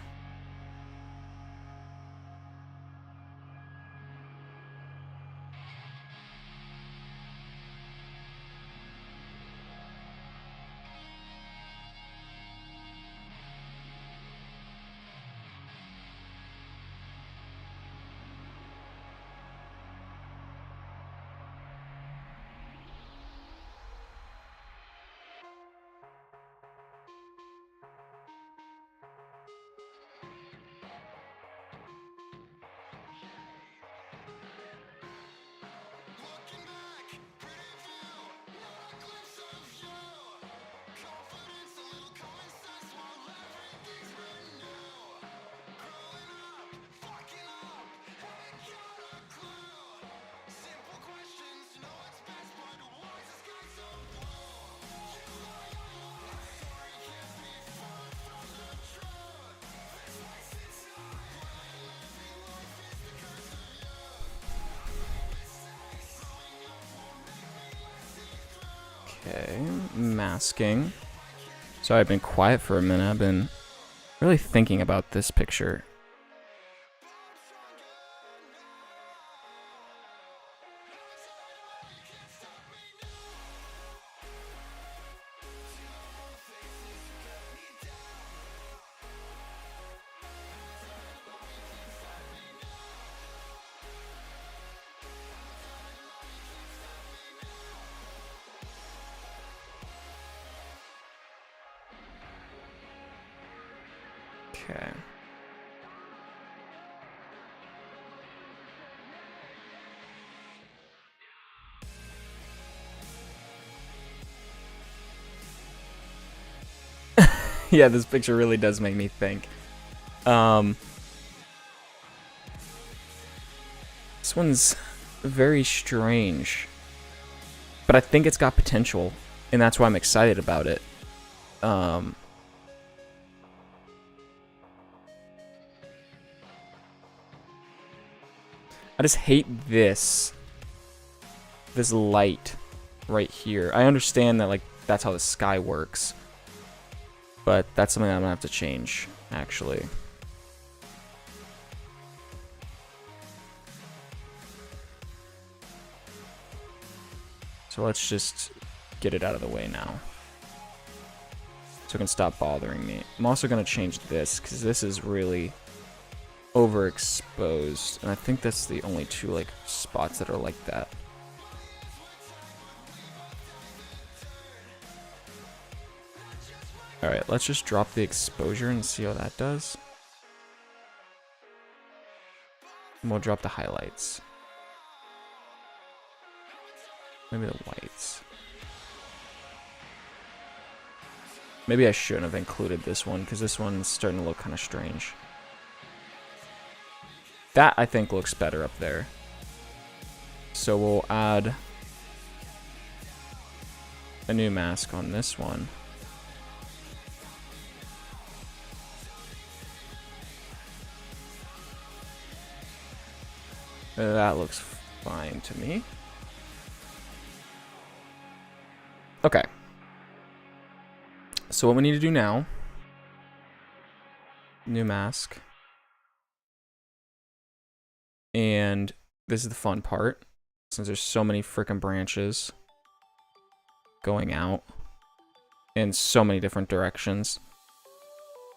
Speaker 1: Okay, masking. So I've been quiet for a minute. I've been really thinking about this picture. Okay. Yeah, this picture really does make me think. This one's very strange, but I think it's got potential, and that's why I'm excited about it. I just hate this light right here. I understand that, like, that's how the sky works, but that's something I'm gonna have to change, actually. So let's just get it out of the way now, so it can stop bothering me. I'm also gonna change this, because this is really overexposed, and I think that's the only two, like, spots that are like that. Alright, let's just drop the exposure and see how that does. And we'll drop the highlights. Maybe the whites. Maybe I shouldn't have included this one, because this one's starting to look kind of strange. That, I think, looks better up there. So we'll add a new mask on this one. That looks fine to me. Okay. So what we need to do now, new mask. And this is the fun part, since there's so many freaking branches going out in so many different directions.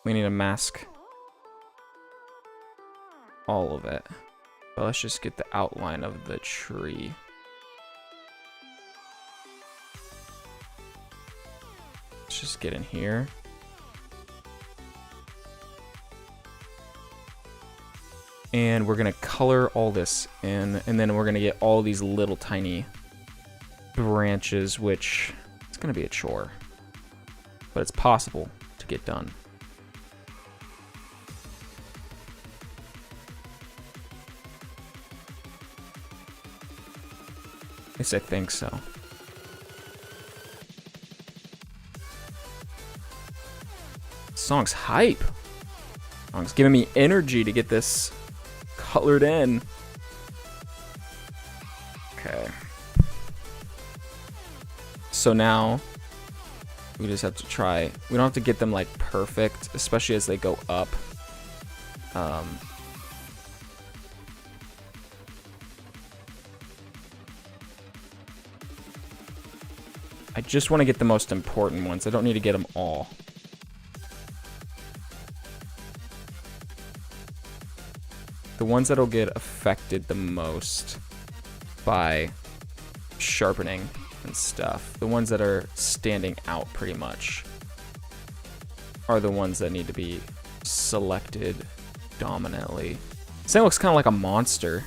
Speaker 1: We need to mask all of it. But let's just get the outline of the tree. Let's just get in here. And we're gonna color all this in, and then we're gonna get all these little tiny branches, which it's gonna be a chore, but it's possible to get done. At least I think so. Song's hype. Song's giving me energy to get this colored in. Okay. So now we just have to try. We don't have to get them like perfect, especially as they go up. I just want to get the most important ones. I don't need to get them all. The ones that'll get affected the most by sharpening and stuff, the ones that are standing out pretty much, are the ones that need to be selected dominantly. This thing looks kind of like a monster.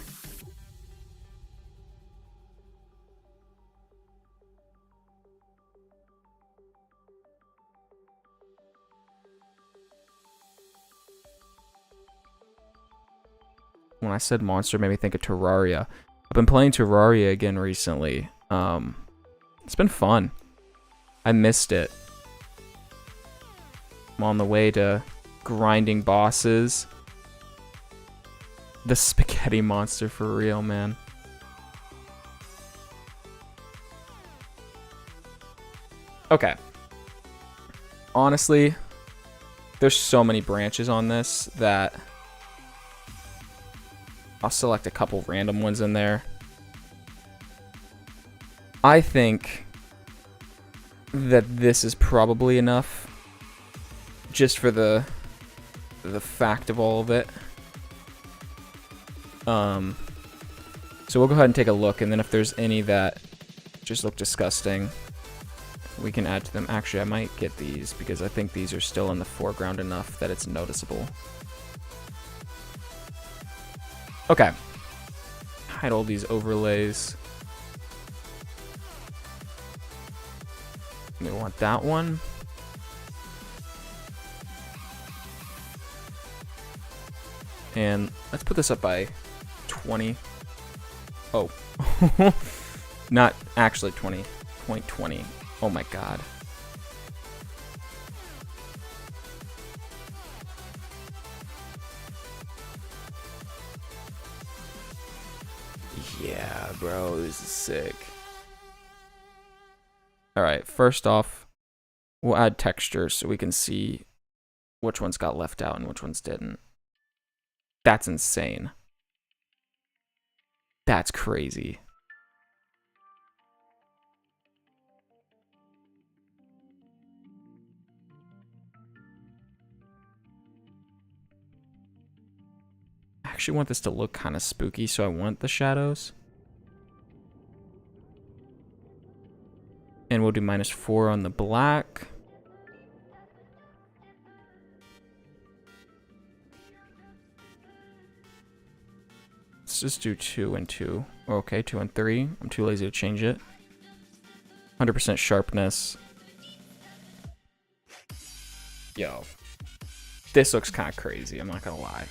Speaker 1: When I said monster, it made me think of Terraria. I've been playing Terraria again recently. It's been fun. I missed it. I'm on the way to grinding bosses. The spaghetti monster for real, man. Okay. Honestly, there's so many branches on this that I'll select a couple random ones in there. I think that this is probably enough, just for the fact of all of it. So we'll go ahead and take a look, and then if there's any that just look disgusting, we can add to them. Actually, I might get these, because I think these are still in the foreground enough that it's noticeable. Okay. Hide all these overlays. We want that one. And let's put this up by 20. Oh. Not actually 20. 0.20. Oh my god. Yeah, bro, this is sick. Alright, first off, we'll add textures so we can see which ones got left out and which ones didn't. That's insane. That's crazy. I actually want this to look kind of spooky, so I want the shadows. And we'll do -4 on the black. Let's just do 2 and 2. Okay, 2 and 3. I'm too lazy to change it. 100% sharpness. Yo. This looks kind of crazy, I'm not gonna lie.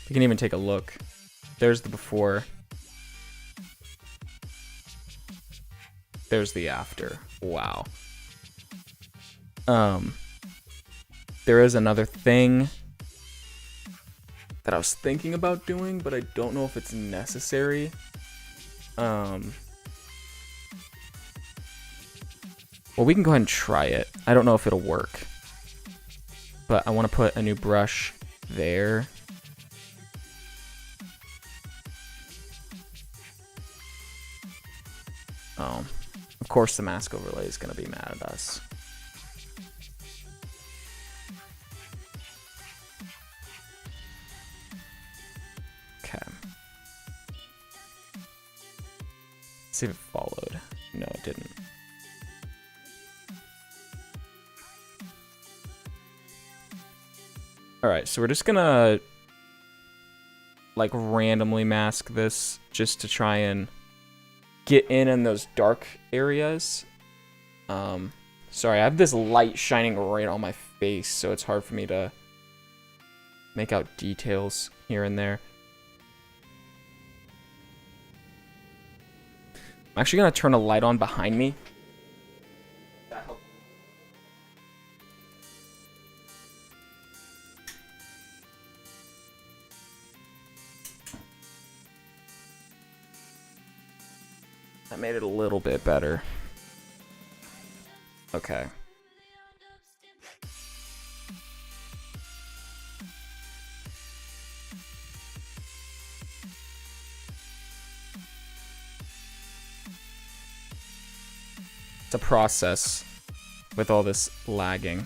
Speaker 1: You can even take a look. There's the before. There's the after. Wow. There is another thing that I was thinking about doing, but I don't know if it's necessary. Well, we can go ahead and try it. I don't know if it'll work. But I want to put a new brush there. Oh, of course the mask overlay is going to be mad at us. Okay. See if it followed. No, it didn't. Alright, so we're just gonna like randomly mask this just to try and get in those dark areas. Sorry, I have this light shining right on my face, so it's hard for me to make out details here and there. I'm actually gonna turn a light on behind me. That helps. That made it a little bit better. Okay. It's a process with all this lagging.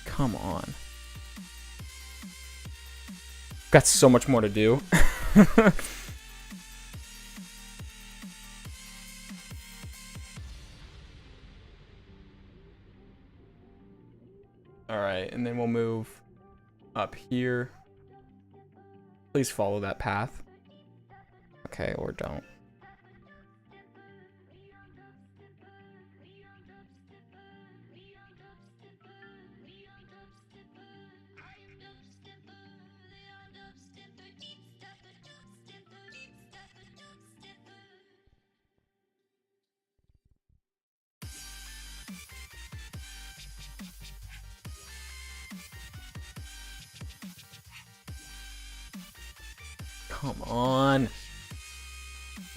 Speaker 1: Come on. Got so much more to do. Alright, and then we'll move up here. Please follow that path. Okay, or don't. Come on.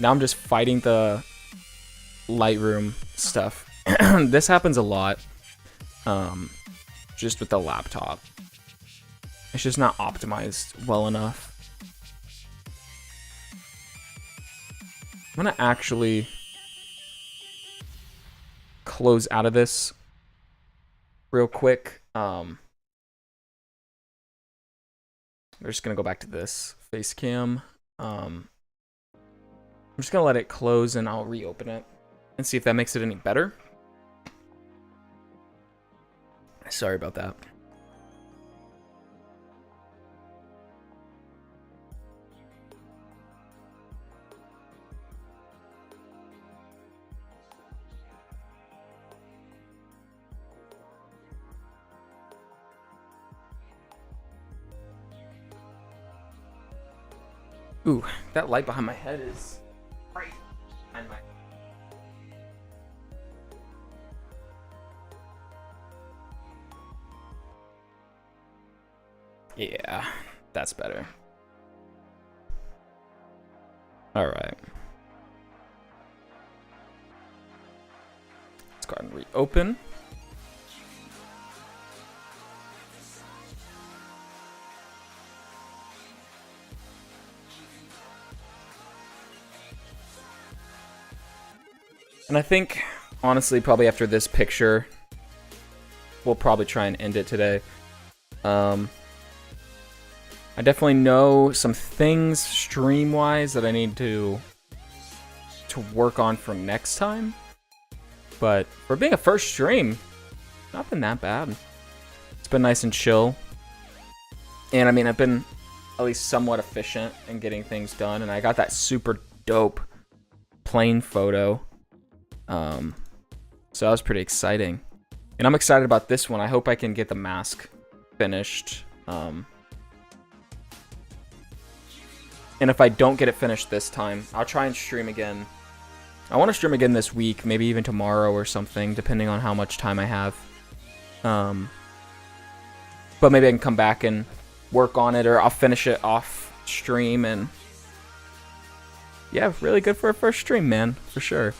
Speaker 1: Now I'm just fighting the Lightroom stuff. This happens a lot. Just with the laptop. It's just not optimized well enough. I'm gonna actually close out of this real quick. We're just gonna go back to this face cam. I'm just gonna let it close and I'll reopen it and see if that makes it any better. Sorry about that. Ooh, that light behind my head is right behind my. Yeah, that's better. All right. Let's go ahead and reopen. And I think, honestly, probably after this picture, we'll probably try and end it today. I definitely know some things stream-wise that I need to work on for next time. But for being a first stream, not been that bad. It's been nice and chill. And I mean, I've been at least somewhat efficient in getting things done. And I got that super dope plane photo. So that was pretty exciting. And I'm excited about this one. I hope I can get the mask finished. And if I don't get it finished this time, I'll try and stream again. I want to stream again this week, maybe even tomorrow or something, depending on how much time I have. But maybe I can come back and work on it, or I'll finish it off stream. And yeah, really good for a first stream, man, for sure.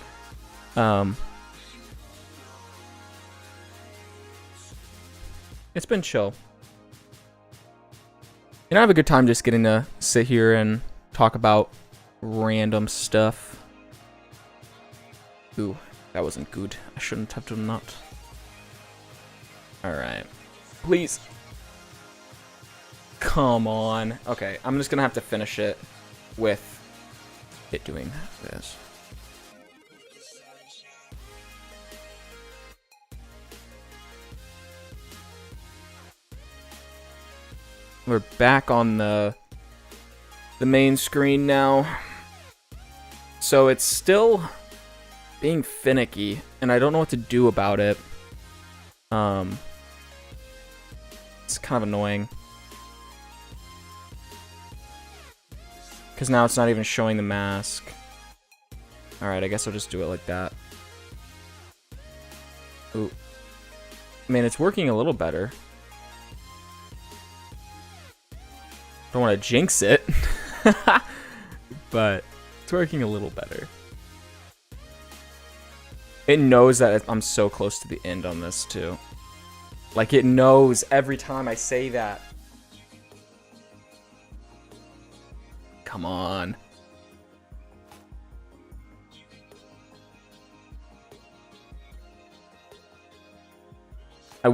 Speaker 1: It's been chill. And I have a good time just getting to sit here and talk about random stuff. Ooh, that wasn't good. I shouldn't have done that. Alright. Please. Come on. Okay, I'm just gonna have to finish it with it doing this. We're back on the main screen now. So it's still being finicky, and I don't know what to do about it. It's kind of annoying. Because now it's not even showing the mask. Alright, I guess I'll just do it like that. Ooh. I mean, it's working a little better. Don't want to jinx it, but it's working a little better. It knows that I'm so close to the end on this too. Like, it knows every time I say that. Come on. I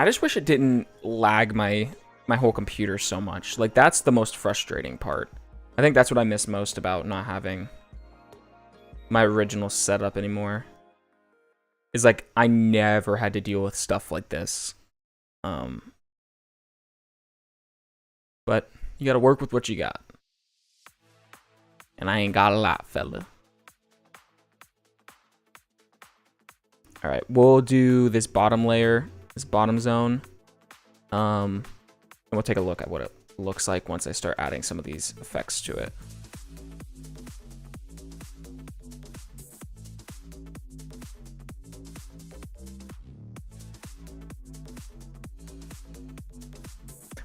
Speaker 1: just wish it didn't lag my whole computer so much. Like, that's the most frustrating part. I think that's what I miss most about not having my original setup anymore. Is like, I never had to deal with stuff like this. But you gotta work with what you got. And I ain't got a lot, fella. Alright, we'll do this bottom layer, this bottom zone. And we'll take a look at what it looks like once I start adding some of these effects to it.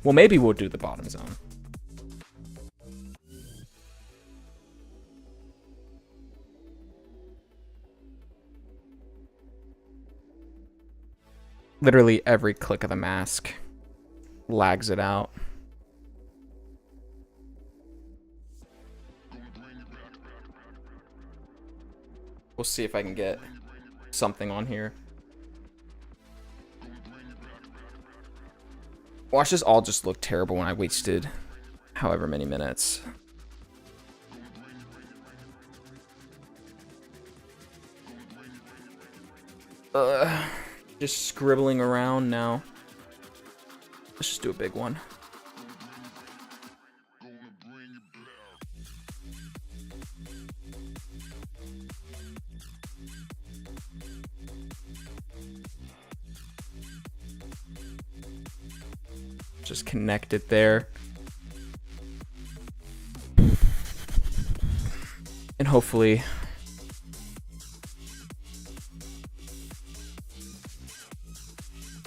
Speaker 1: Well, maybe we'll do the bottom zone. Literally every click of the mask lags it out. We'll see if I can get something on here. Watch this all just look terrible when I wasted however many minutes. Just scribbling around now. Let's just do a big one. Just connect it there. And hopefully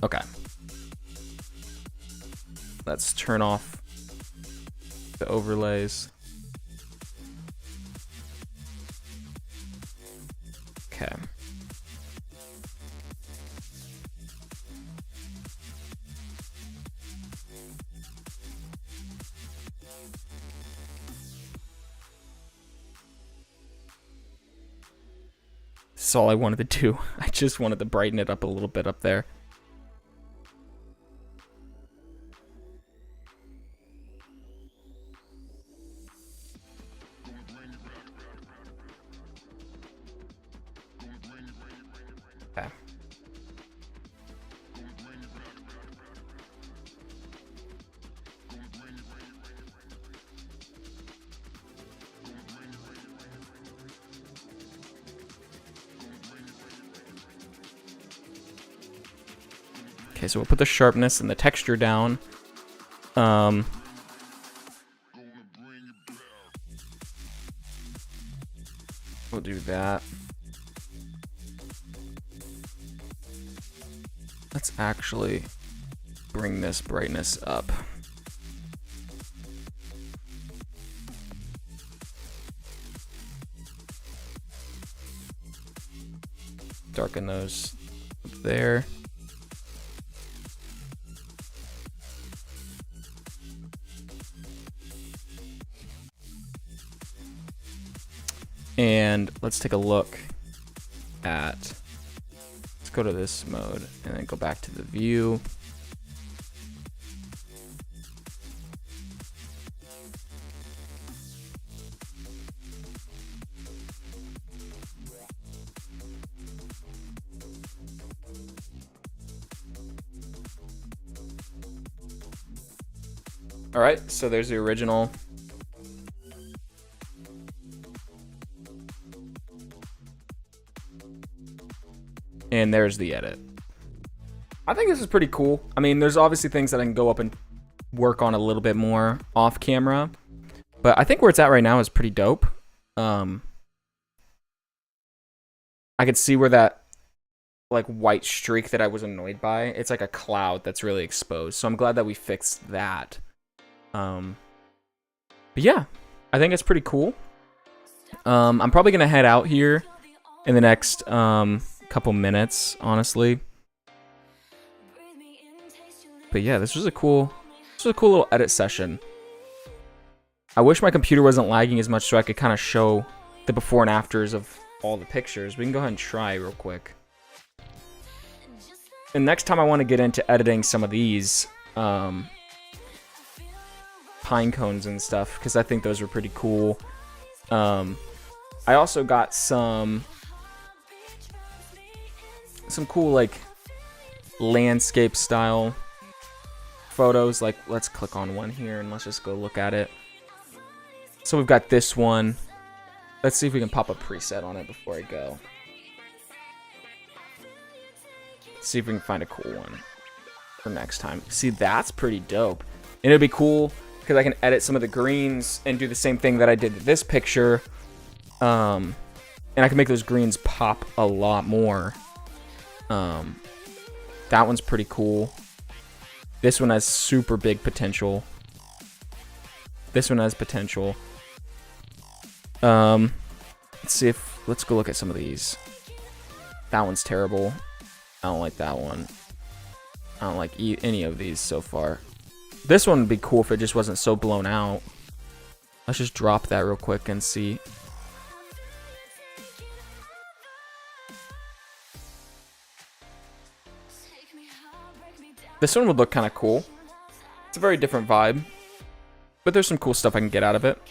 Speaker 1: okay. Let's turn off the overlays. Okay. This is all I wanted to do. I just wanted to brighten it up a little bit up there. Okay. Okay, so we'll put the sharpness and the texture down. We'll do that. Let's actually bring this brightness up. Darken those up there. And let's take a look at, let's go to this mode and then go back to the view. All right, so there's the original. And there's the edit. I think this is pretty cool. I mean, there's obviously things that I can go up and work on a little bit more off camera, but I think where it's at right now is pretty dope. I could see where that like white streak that I was annoyed by, it's like a cloud that's really exposed. So I'm glad that we fixed that. But yeah, I think it's pretty cool. I'm probably gonna head out here in the next couple minutes, honestly. But yeah, this was a cool little edit session. I wish my computer wasn't lagging as much so I could kind of show the before and afters of all the pictures. We can go ahead and try real quick. And next time I want to get into editing some of these pine cones and stuff, because I think those were pretty cool. I also got some cool like landscape style photos. Like, let's click on one here and let's just go look at it. So we've got this one. Let's see if we can pop a preset on it before I go. Let's see if we can find a cool one for next time. See, that's pretty dope. And it'd be cool because I can edit some of the greens and do the same thing that I did with this picture. And I can make those greens pop a lot more. That one's pretty cool. This one has super big potential. This one has potential. Let's go look at some of these. That one's terrible. I don't like that one. I don't like any of these so far. This one would be cool if it just wasn't so blown out. Let's just drop that real quick and see. This one would look kind of cool. It's a very different vibe, but there's some cool stuff I can get out of it.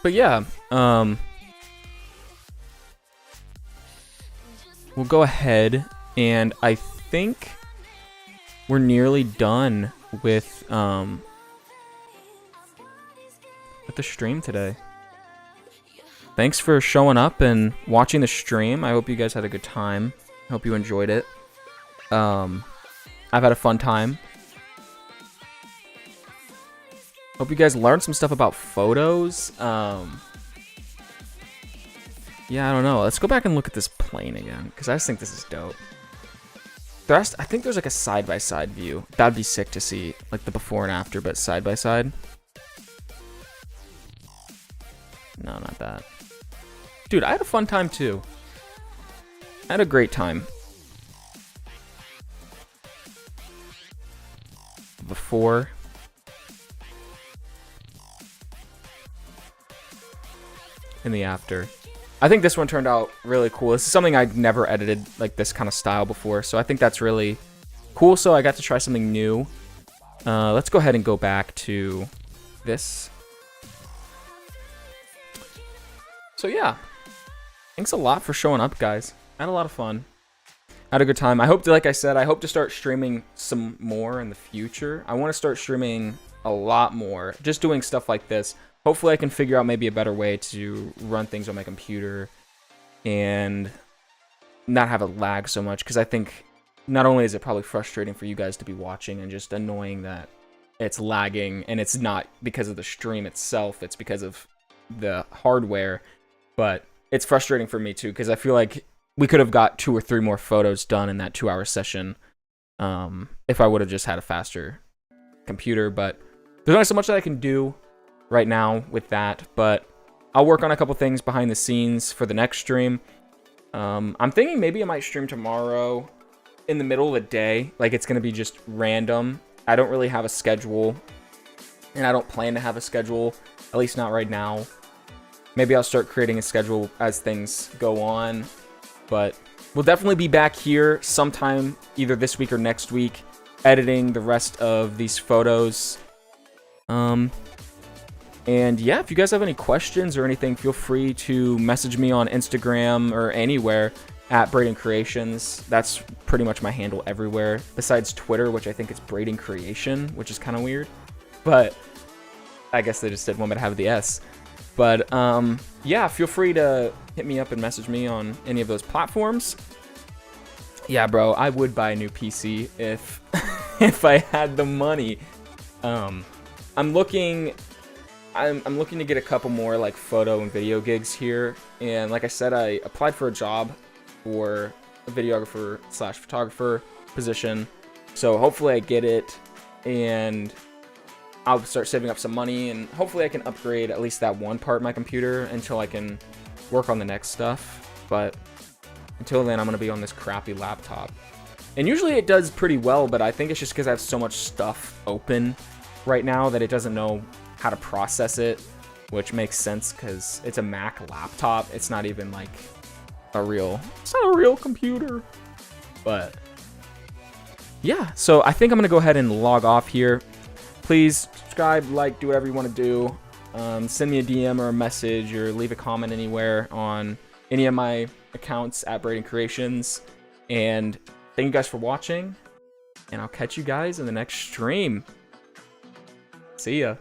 Speaker 1: But yeah, we'll go ahead, and I think we're nearly done with the stream today. Thanks for showing up and watching the stream. I hope you guys had a good time. I hope you enjoyed it. I've had a fun time. Hope you guys learned some stuff about photos. Yeah, I don't know. Let's go back and look at this plane again, because I just think this is dope. I think there's like a side-by-side view. That'd be sick to see, like the before and after, but side-by-side. No, not that. Dude, I had a fun time too. I had a great time. Before. And the after. I think this one turned out really cool. This is something I'd never edited like this kind of style before, so I think that's really cool. So I got to try something new. Let's go ahead and go back to this. So yeah, thanks a lot for showing up, guys. I had a lot of fun. I had a good time. I hope to, like I said, I hope to start streaming some more in the future. I want to start streaming a lot more, just doing stuff like this. Hopefully I can figure out maybe a better way to run things on my computer and not have it lag so much, because I think not only is it probably frustrating for you guys to be watching and just annoying that it's lagging, and it's not because of the stream itself, it's because of the hardware, but it's frustrating for me too, because I feel like we could have got 2 or 3 more photos done in that 2-hour session if I would have just had a faster computer, but there's only so much that I can do right now with that, but I'll work on a couple things behind the scenes for the next stream. I'm thinking maybe I might stream tomorrow in the middle of the day, like it's gonna be just random. I don't really have a schedule, and I don't plan to have a schedule, at least not right now. Maybe I'll start creating a schedule as things go on, but we'll definitely be back here sometime either this week or next week editing the rest of these photos. And yeah, if you guys have any questions or anything, feel free to message me on Instagram or anywhere at Braden Creations. That's pretty much my handle everywhere, besides Twitter, which I think is Braden Creation, which is kind of weird. But I guess they just didn't want me to have the S. But yeah, feel free to hit me up and message me on any of those platforms. Yeah, bro, I would buy a new PC if if I had the money. I'm looking to get a couple more like photo and video gigs here, and like I said, I applied for a job for a videographer / photographer position, so hopefully I get it, and I'll start saving up some money, and hopefully I can upgrade at least that one part of my computer until I can work on the next stuff. But until then, I'm gonna be on this crappy laptop, and usually it does pretty well, but I think it's just because I have so much stuff open right now that it doesn't know how to process it, which makes sense because it's a Mac laptop. It's not even like it's not a real computer. But yeah, so I think I'm gonna go ahead and log off here. Please subscribe, like, do whatever you want to do. Send me a DM or a message, or leave a comment anywhere on any of my accounts at Braden Creations. And thank you guys for watching, and I'll catch you guys in the next stream. See ya.